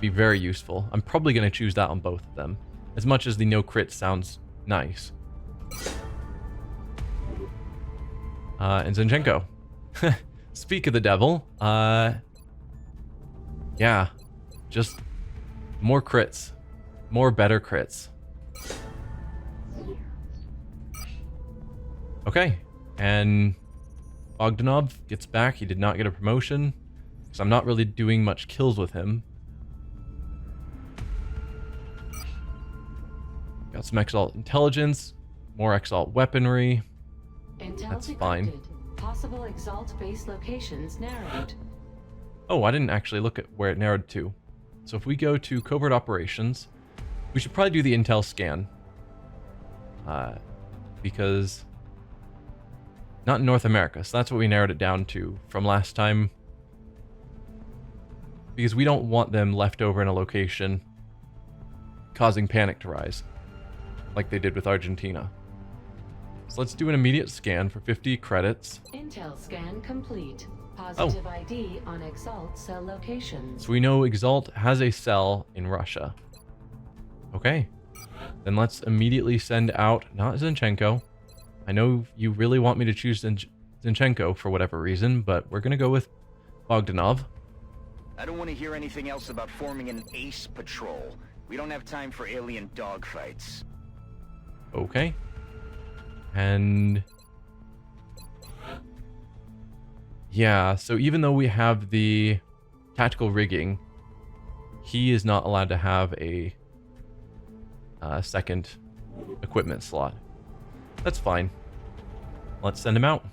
Speaker 1: Be very useful. I'm probably going to choose that on both of them. As much as the no crit sounds nice. And Zinchenko. Speak of the devil. Yeah. Just more crits. More better crits. Okay. And Bogdanov gets back. He did not get a promotion, because I'm not really doing much kills with him. Got some Exalt intelligence, more Exalt weaponry. That's fine.
Speaker 6: Possible Exalt base locations narrowed.
Speaker 1: Oh, I didn't actually look at where it narrowed to. So if we go to covert operations, we should probably do the intel scan. Because Not in North America, so that's what we narrowed it down to from last time. Because we don't want them left over in a location causing panic to rise, like they did with Argentina. So let's do an immediate scan for 50 credits.
Speaker 6: Intel scan complete. Positive ID on Exalt cell locations.
Speaker 1: So we know Exalt has a cell in Russia. Okay. Then let's immediately send out, not Zinchenko. I know you really want me to choose Zinchenko for whatever reason, but we're going to go with Bogdanov.
Speaker 3: I don't want to hear anything else about forming an ace patrol. We don't have time for alien dogfights.
Speaker 1: Okay. And yeah, so even though we have the tactical rigging, he is not allowed to have a second equipment slot. That's fine. Let's send him out.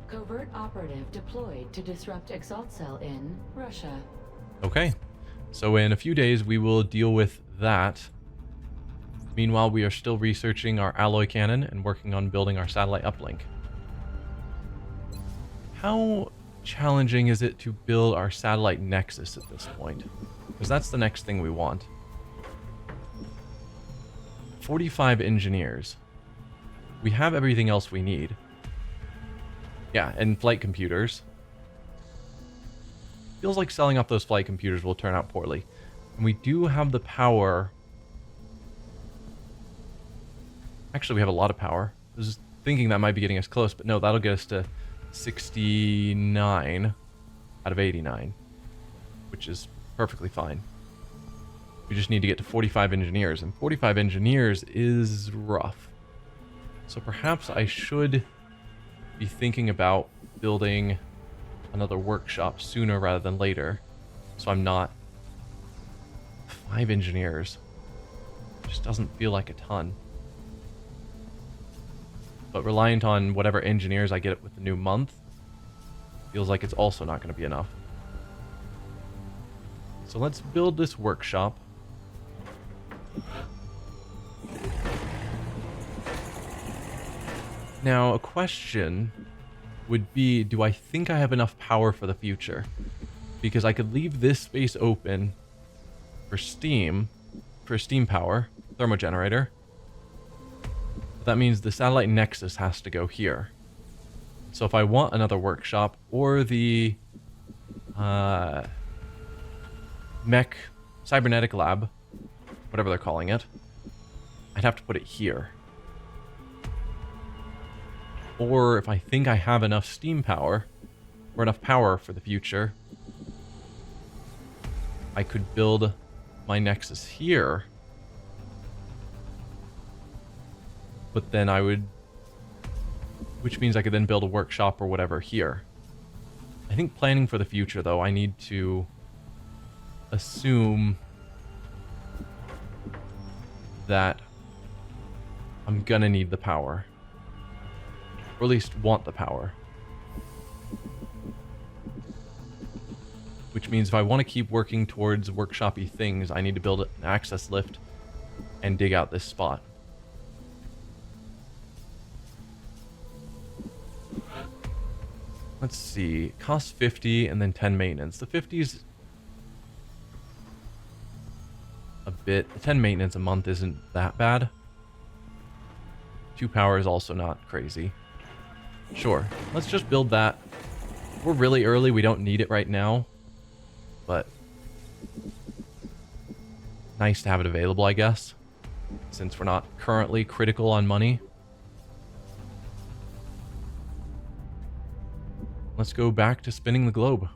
Speaker 6: Covert operative deployed to disrupt Exalt cell in Russia.
Speaker 1: Okay. So in a few days, we will deal with that. Meanwhile, we are still researching our alloy cannon and working on building our satellite uplink. How challenging is it to build our satellite nexus at this point? Because that's the next thing we want. 45 engineers. We have everything else we need. Yeah, and flight computers. Feels like selling off those flight computers will turn out poorly. And we do have the power. Actually, we have a lot of power. I was just thinking that might be getting us close, but no, that'll get us to 69 out of 89, which is perfectly fine. We just need to get to 45 engineers, and 45 engineers is rough. So perhaps I should be thinking about building another workshop sooner rather than later, so I'm not 5 engineers. Just doesn't feel like a ton. But reliant on whatever engineers I get with the new month, feels like it's also not going to be enough. So let's build this workshop. Now, a question would be, do I think I have enough power for the future? Because I could leave this space open for steam power, thermogenerator. That means the satellite nexus has to go here. So if I want another workshop or the mech cybernetic lab, whatever they're calling it, I'd have to put it here. Or if I think I have enough steam power or enough power for the future, I could build my nexus here. But then I would, which means I could then build a workshop or whatever here. I think planning for the future, though, I need to assume that I'm gonna need the power. Or at least want the power. Which means if I want to keep working towards workshop-y things, I need to build an access lift and dig out this spot. Let's see. Costs 50 and then 10 maintenance. The 50's a bit. The 10 maintenance a month isn't that bad. 2 power is also not crazy. Sure. Let's just build that. We're really early. We don't need it right now. But nice to have it available, I guess. Since we're not currently critical on money. Let's go back to spinning the globe.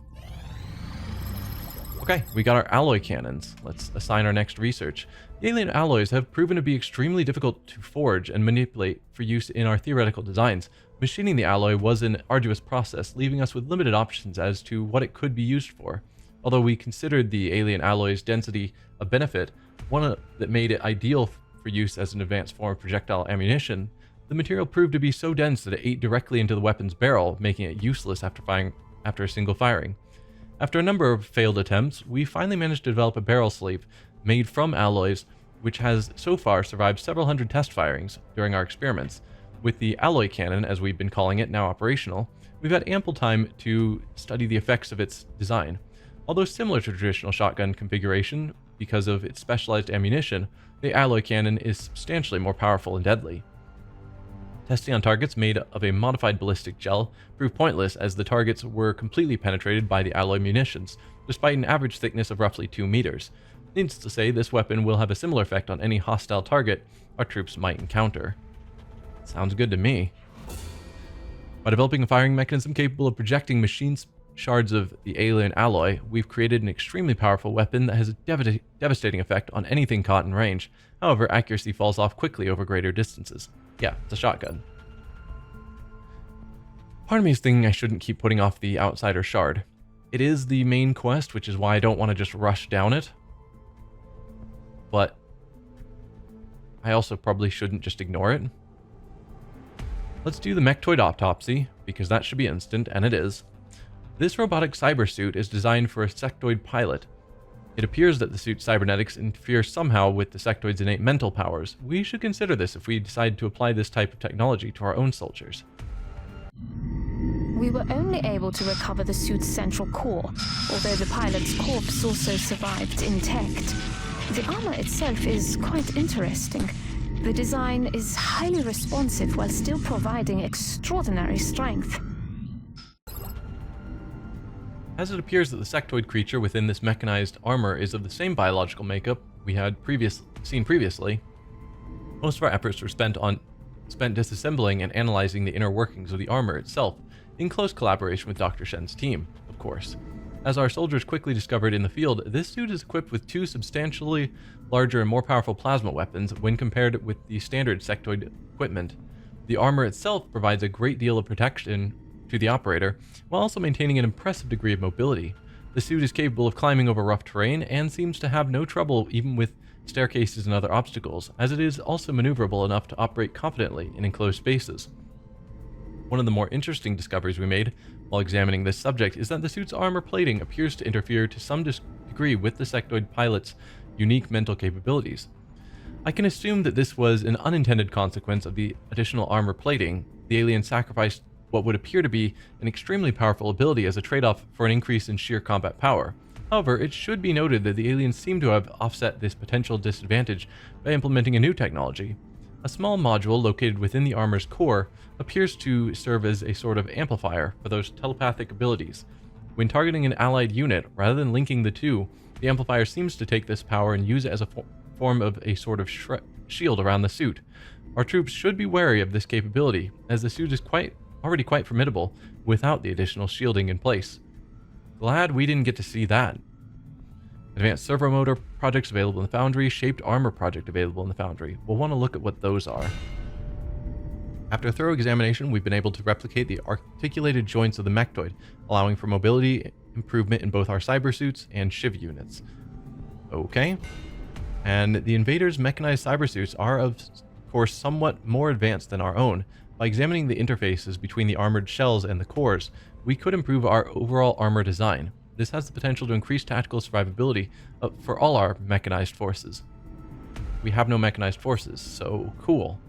Speaker 1: Okay, we got our alloy cannons. Let's assign our next research. The alien alloys have proven to be extremely difficult to forge and manipulate for use in our theoretical designs. Machining the alloy was an arduous process, leaving us with limited options as to what it could be used for. Although we considered the alien alloy's density a benefit, one that made it ideal for use as an advanced form of projectile ammunition, the material proved to be so dense that it ate directly into the weapon's barrel, making it useless after a single firing. After a number of failed attempts, we finally managed to develop a barrel sleeve made from alloys, which has so far survived several hundred test firings during our experiments. With the alloy cannon, as we've been calling it, now operational, we've had ample time to study the effects of its design. Although similar to traditional shotgun configuration, because of its specialized ammunition, the alloy cannon is substantially more powerful and deadly. Testing on targets made of a modified ballistic gel proved pointless as the targets were completely penetrated by the alloy munitions, despite an average thickness of roughly 2 meters. Needless to say, this weapon will have a similar effect on any hostile target our troops might encounter. Sounds good to me. By developing a firing mechanism capable of projecting machine shards of the alien alloy, we've created an extremely powerful weapon that has a devastating effect on anything caught in range. However, accuracy falls off quickly over greater distances. Yeah, it's a shotgun. Part of me is thinking I shouldn't keep putting off the Outsider Shard. It is the main quest, which is why I don't want to just rush down it. But I also probably shouldn't just ignore it. Let's do the Mechtoid Autopsy, because that should be instant, and it is. This robotic cyber suit is designed for a sectoid pilot. It appears that the suit's cybernetics interfere somehow with the sectoid's innate mental powers. We should consider this if we decide to apply this type of technology to our own soldiers.
Speaker 7: We were only able to recover the suit's central core, although the pilot's corpse also survived intact. The armor itself is quite interesting. The design is highly responsive while still providing extraordinary strength.
Speaker 1: As it appears that the sectoid creature within this mechanized armor is of the same biological makeup we had seen previously, most of our efforts were spent disassembling and analyzing the inner workings of the armor itself, in close collaboration with Dr. Shen's team, of course. As our soldiers quickly discovered in the field, this suit is equipped with 2 substantially larger and more powerful plasma weapons when compared with the standard sectoid equipment. The armor itself provides a great deal of protection to the operator, while also maintaining an impressive degree of mobility. The suit is capable of climbing over rough terrain and seems to have no trouble even with staircases and other obstacles, as it is also maneuverable enough to operate confidently in enclosed spaces. One of the more interesting discoveries we made while examining this subject is that the suit's armor plating appears to interfere to some degree with the sectoid pilot's unique mental capabilities. I can assume that this was an unintended consequence of the additional armor plating. The alien sacrificed what would appear to be an extremely powerful ability as a trade-off for an increase in sheer combat power. However, it should be noted that the aliens seem to have offset this potential disadvantage by implementing a new technology. A small module located within the armor's core appears to serve as a sort of amplifier for those telepathic abilities. When targeting an allied unit, rather than linking the two, the amplifier seems to take this power and use it as a form of a sort of shield around the suit. Our troops should be wary of this capability, as the suit is already quite formidable without the additional shielding in place. Glad we didn't get to see that. Advanced servo motor projects available in the Foundry, shaped armor project available in the Foundry. We'll want to look at what those are. After a thorough examination, we've been able to replicate the articulated joints of the Mechtoid, allowing for mobility improvement in both our cybersuits and Shiv units. Okay. And the Invaders' mechanized cybersuits are, of course, somewhat more advanced than our own. By examining the interfaces between the armored shells and the cores, we could improve our overall armor design. This has the potential to increase tactical survivability for all our mechanized forces. We have no mechanized forces, so cool.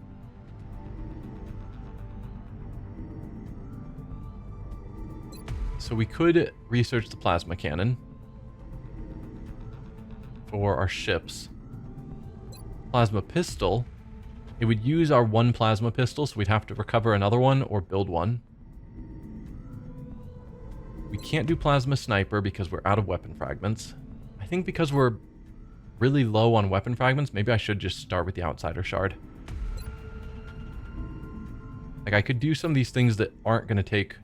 Speaker 1: So we could research the plasma cannon for our ships. Plasma pistol. It would use our one plasma pistol, so we'd have to recover another one or build one. We can't do plasma sniper because we're out of weapon fragments. I think because we're really low on weapon fragments, maybe I should just start with the Outsider Shard. Like, I could do some of these things that aren't going to take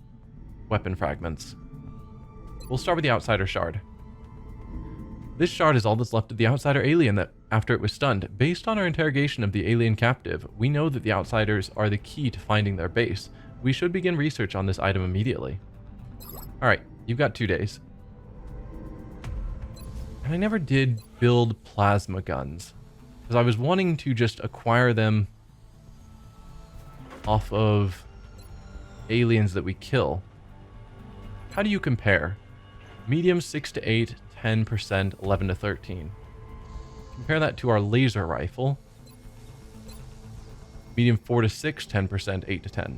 Speaker 1: weapon fragments. We'll start with the Outsider Shard. This shard is all that's left of the Outsider alien that after it was stunned. Based on our interrogation of the alien captive, we know that the Outsiders are the key to finding their base. We should begin research on this item immediately. Alright, you've got 2 days. And I never did build plasma guns, because I was wanting to just acquire them off of aliens that we kill. How do you compare? Medium 6 to 8, 10%, 11 to 13. Compare that to our laser rifle. Medium 4 to 6, 10%, 8 to 10.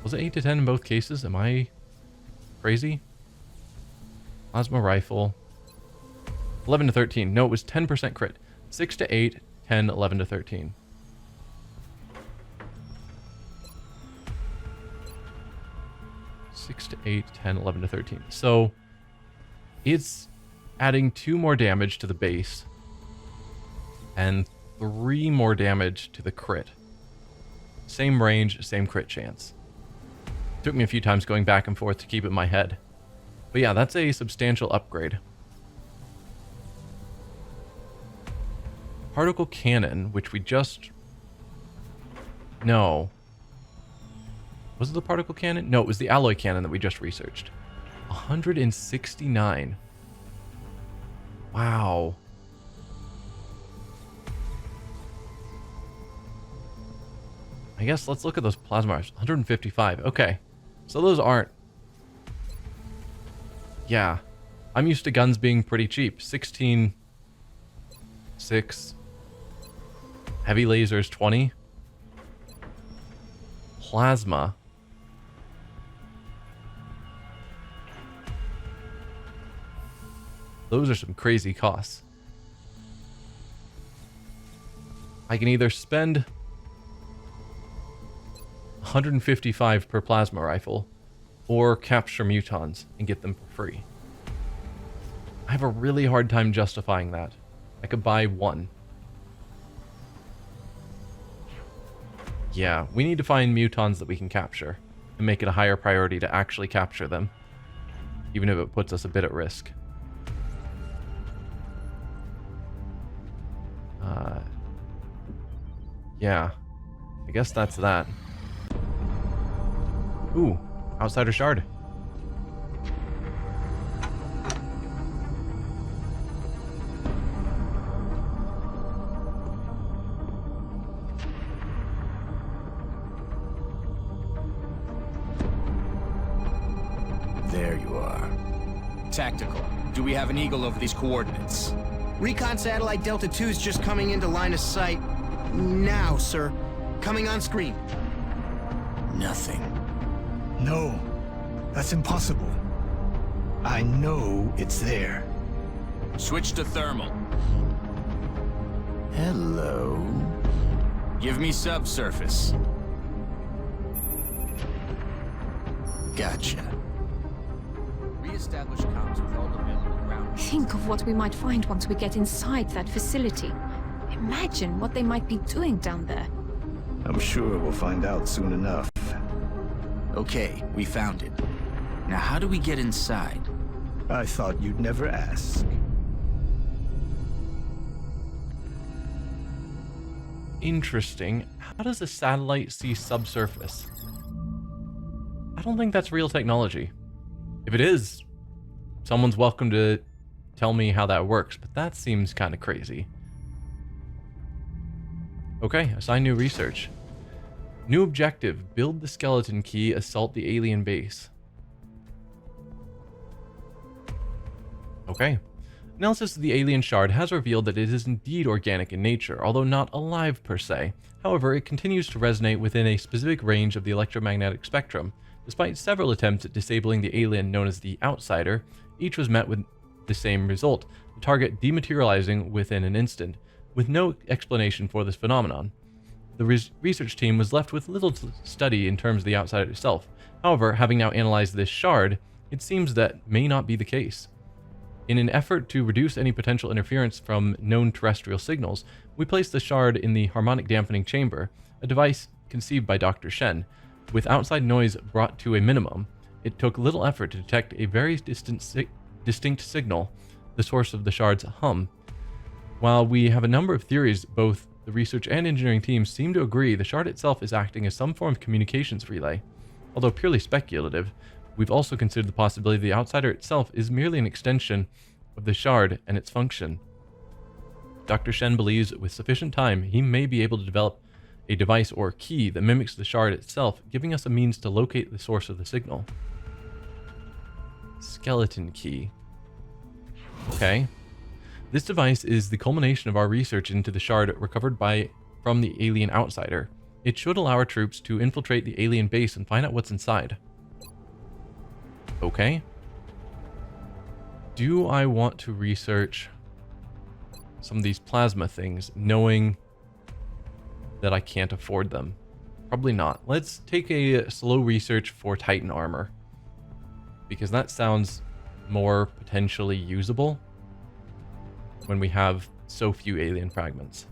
Speaker 1: Was it 8 to 10 in both cases? Am I crazy? Plasma rifle. 11 to 13. No, it was 10% crit. 6 to 8, 10, 11 to 13. Six to 8, 10, 11 to 13. So it's adding 2 more damage to the base and 3 more damage to the crit. Same range, same crit chance. Took me a few times going back and forth to keep it in my head. But yeah, that's a substantial upgrade. Particle cannon, which we just... No. Was it the particle cannon? No, it was the alloy cannon that we just researched. 169. Wow. I guess let's look at those plasma rifles. 155. Okay. So those aren't... Yeah. I'm used to guns being pretty cheap. 16... 6... Heavy lasers, 20. Plasma. Those are some crazy costs. I can either spend 155 per plasma rifle or capture mutons and get them for free. I have a really hard time justifying that. I could buy one. Yeah, we need to find mutons that we can capture and make it a higher priority to actually capture them, even if it puts us a bit at risk. Yeah, I guess that's that. Ooh, outsider shard.
Speaker 8: There you are.
Speaker 3: Tactical. Do we have an eagle over these coordinates?
Speaker 9: Recon satellite Delta 2 is just coming into line of sight. Now, sir. Coming on screen.
Speaker 8: Nothing.
Speaker 10: No, that's impossible. I know it's there.
Speaker 3: Switch to thermal.
Speaker 8: Hello.
Speaker 3: Give me subsurface.
Speaker 8: Gotcha.
Speaker 3: Re-establish comms with all available ground.
Speaker 7: Think of what we might find once we get inside that facility. Imagine what they might be doing down there.
Speaker 10: I'm sure we'll find out soon enough.
Speaker 3: Okay, we found it. Now how do we get inside?
Speaker 10: I thought you'd never ask.
Speaker 1: Interesting. How does a satellite see subsurface? I don't think that's real technology. If it is, someone's welcome to tell me how that works, but that seems kind of crazy. Okay, assign new research. New objective, build the skeleton key, assault the alien base. Okay. Analysis of the alien shard has revealed that it is indeed organic in nature, although not alive per se. However, it continues to resonate within a specific range of the electromagnetic spectrum. Despite several attempts at disabling the alien known as the Outsider, each was met with the same result, the target dematerializing within an instant, with no explanation for this phenomenon. The research team was left with little to study in terms of the Outsider itself. However, having now analyzed this shard, it seems that may not be the case. In an effort to reduce any potential interference from known terrestrial signals, we placed the shard in the harmonic dampening chamber, a device conceived by Dr. Shen. With outside noise brought to a minimum, it took little effort to detect a very distinct signal, the source of the shard's hum. While we have a number of theories, both the research and engineering teams seem to agree the shard itself is acting as some form of communications relay. Although purely speculative, we've also considered the possibility the Outsider itself is merely an extension of the shard and its function. Dr. Shen believes with sufficient time, he may be able to develop a device or key that mimics the shard itself, giving us a means to locate the source of the signal. Skeleton key. Okay. This device is the culmination of our research into the shard recovered by from the alien outsider. It should allow our troops to infiltrate the alien base and find out what's inside. Okay. Do I want to research some of these plasma things, knowing that I can't afford them? Probably not. Let's take a slow research for Titan armor, because that sounds more potentially usable when we have so few alien fragments.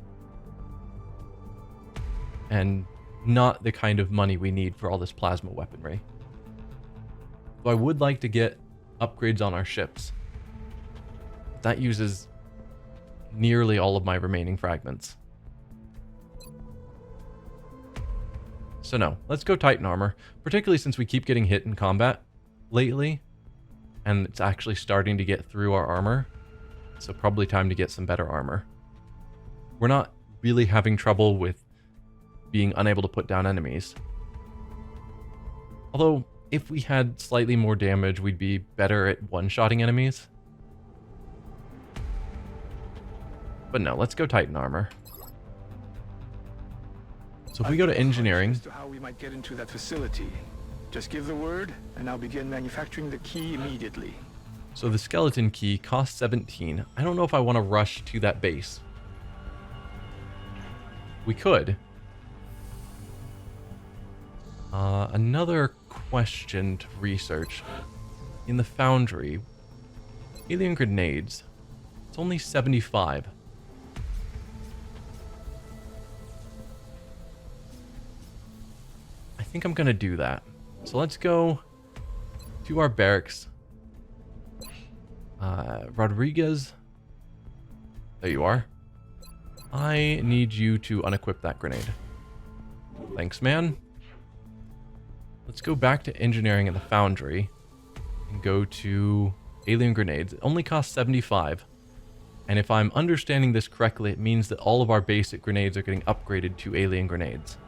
Speaker 1: And not the kind of money we need for all this plasma weaponry. So I would like to get upgrades on our ships. That uses nearly all of my remaining fragments. So no, let's go Titan armor, particularly since we keep getting hit in combat lately, and it's actually starting to get through our armor. So probably time to get some better armor. We're not really having trouble with being unable to put down enemies. Although, if we had slightly more damage, we'd be better at one-shotting enemies. But no, let's go Titan armor. So if we go to engineering...
Speaker 10: As to how we might get into that facility. Just give the word, and I'll begin manufacturing the key immediately.
Speaker 1: So the skeleton key costs 17. I don't know if I want to rush to that base. We could. Another question to research. In the foundry, alien grenades. It's only 75. I think I'm going to do that. So let's go to our barracks. Rodriguez. There you are. I need you to unequip that grenade. Thanks, man. Let's go back to engineering in the foundry and go to alien grenades. It only costs 75. And if I'm understanding this correctly, it means that all of our basic grenades are getting upgraded to alien grenades.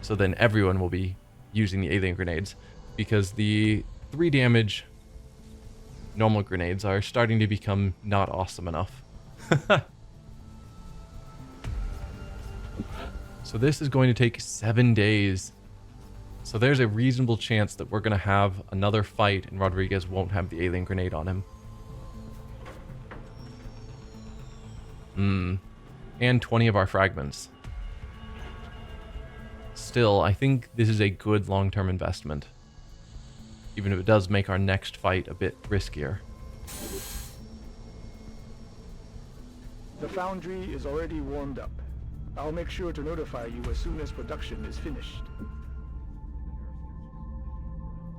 Speaker 1: So then everyone will be using the alien grenades, because the 3 damage normal grenades are starting to become not awesome enough. So this is going to take 7 days. So there's a reasonable chance that we're going to have another fight and Rodriguez won't have the alien grenade on him. And 20 of our fragments. Still, I think this is a good long-term investment, even if it does make our next fight a bit riskier.
Speaker 10: The foundry is already warmed up. I'll make sure to notify you as soon as production is finished.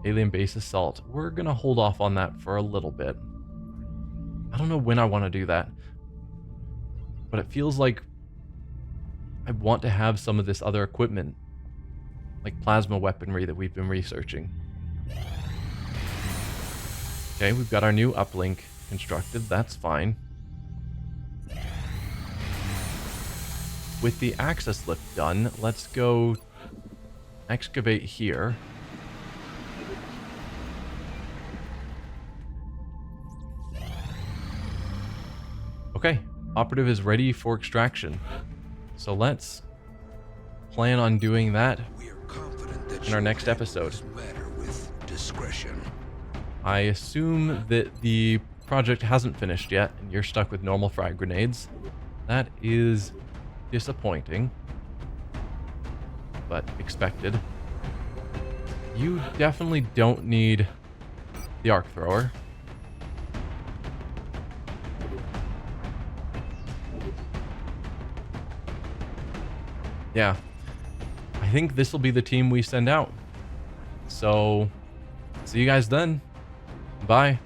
Speaker 1: Alien base assault. We're going to hold off on that for a little bit. I don't know when I want to do that, but it feels like I want to have some of this other equipment, like plasma weaponry that we've been researching. Okay, we've got our new uplink constructed. That's fine. With the access lift done, let's go excavate here. Okay, operative is ready for extraction. So let's plan on doing that in our next episode. I assume that the project hasn't finished yet and you're stuck with normal frag grenades. That is disappointing, but expected. You definitely don't need the arc thrower. Yeah, I think this will be the team we send out. So, see you guys then. Bye.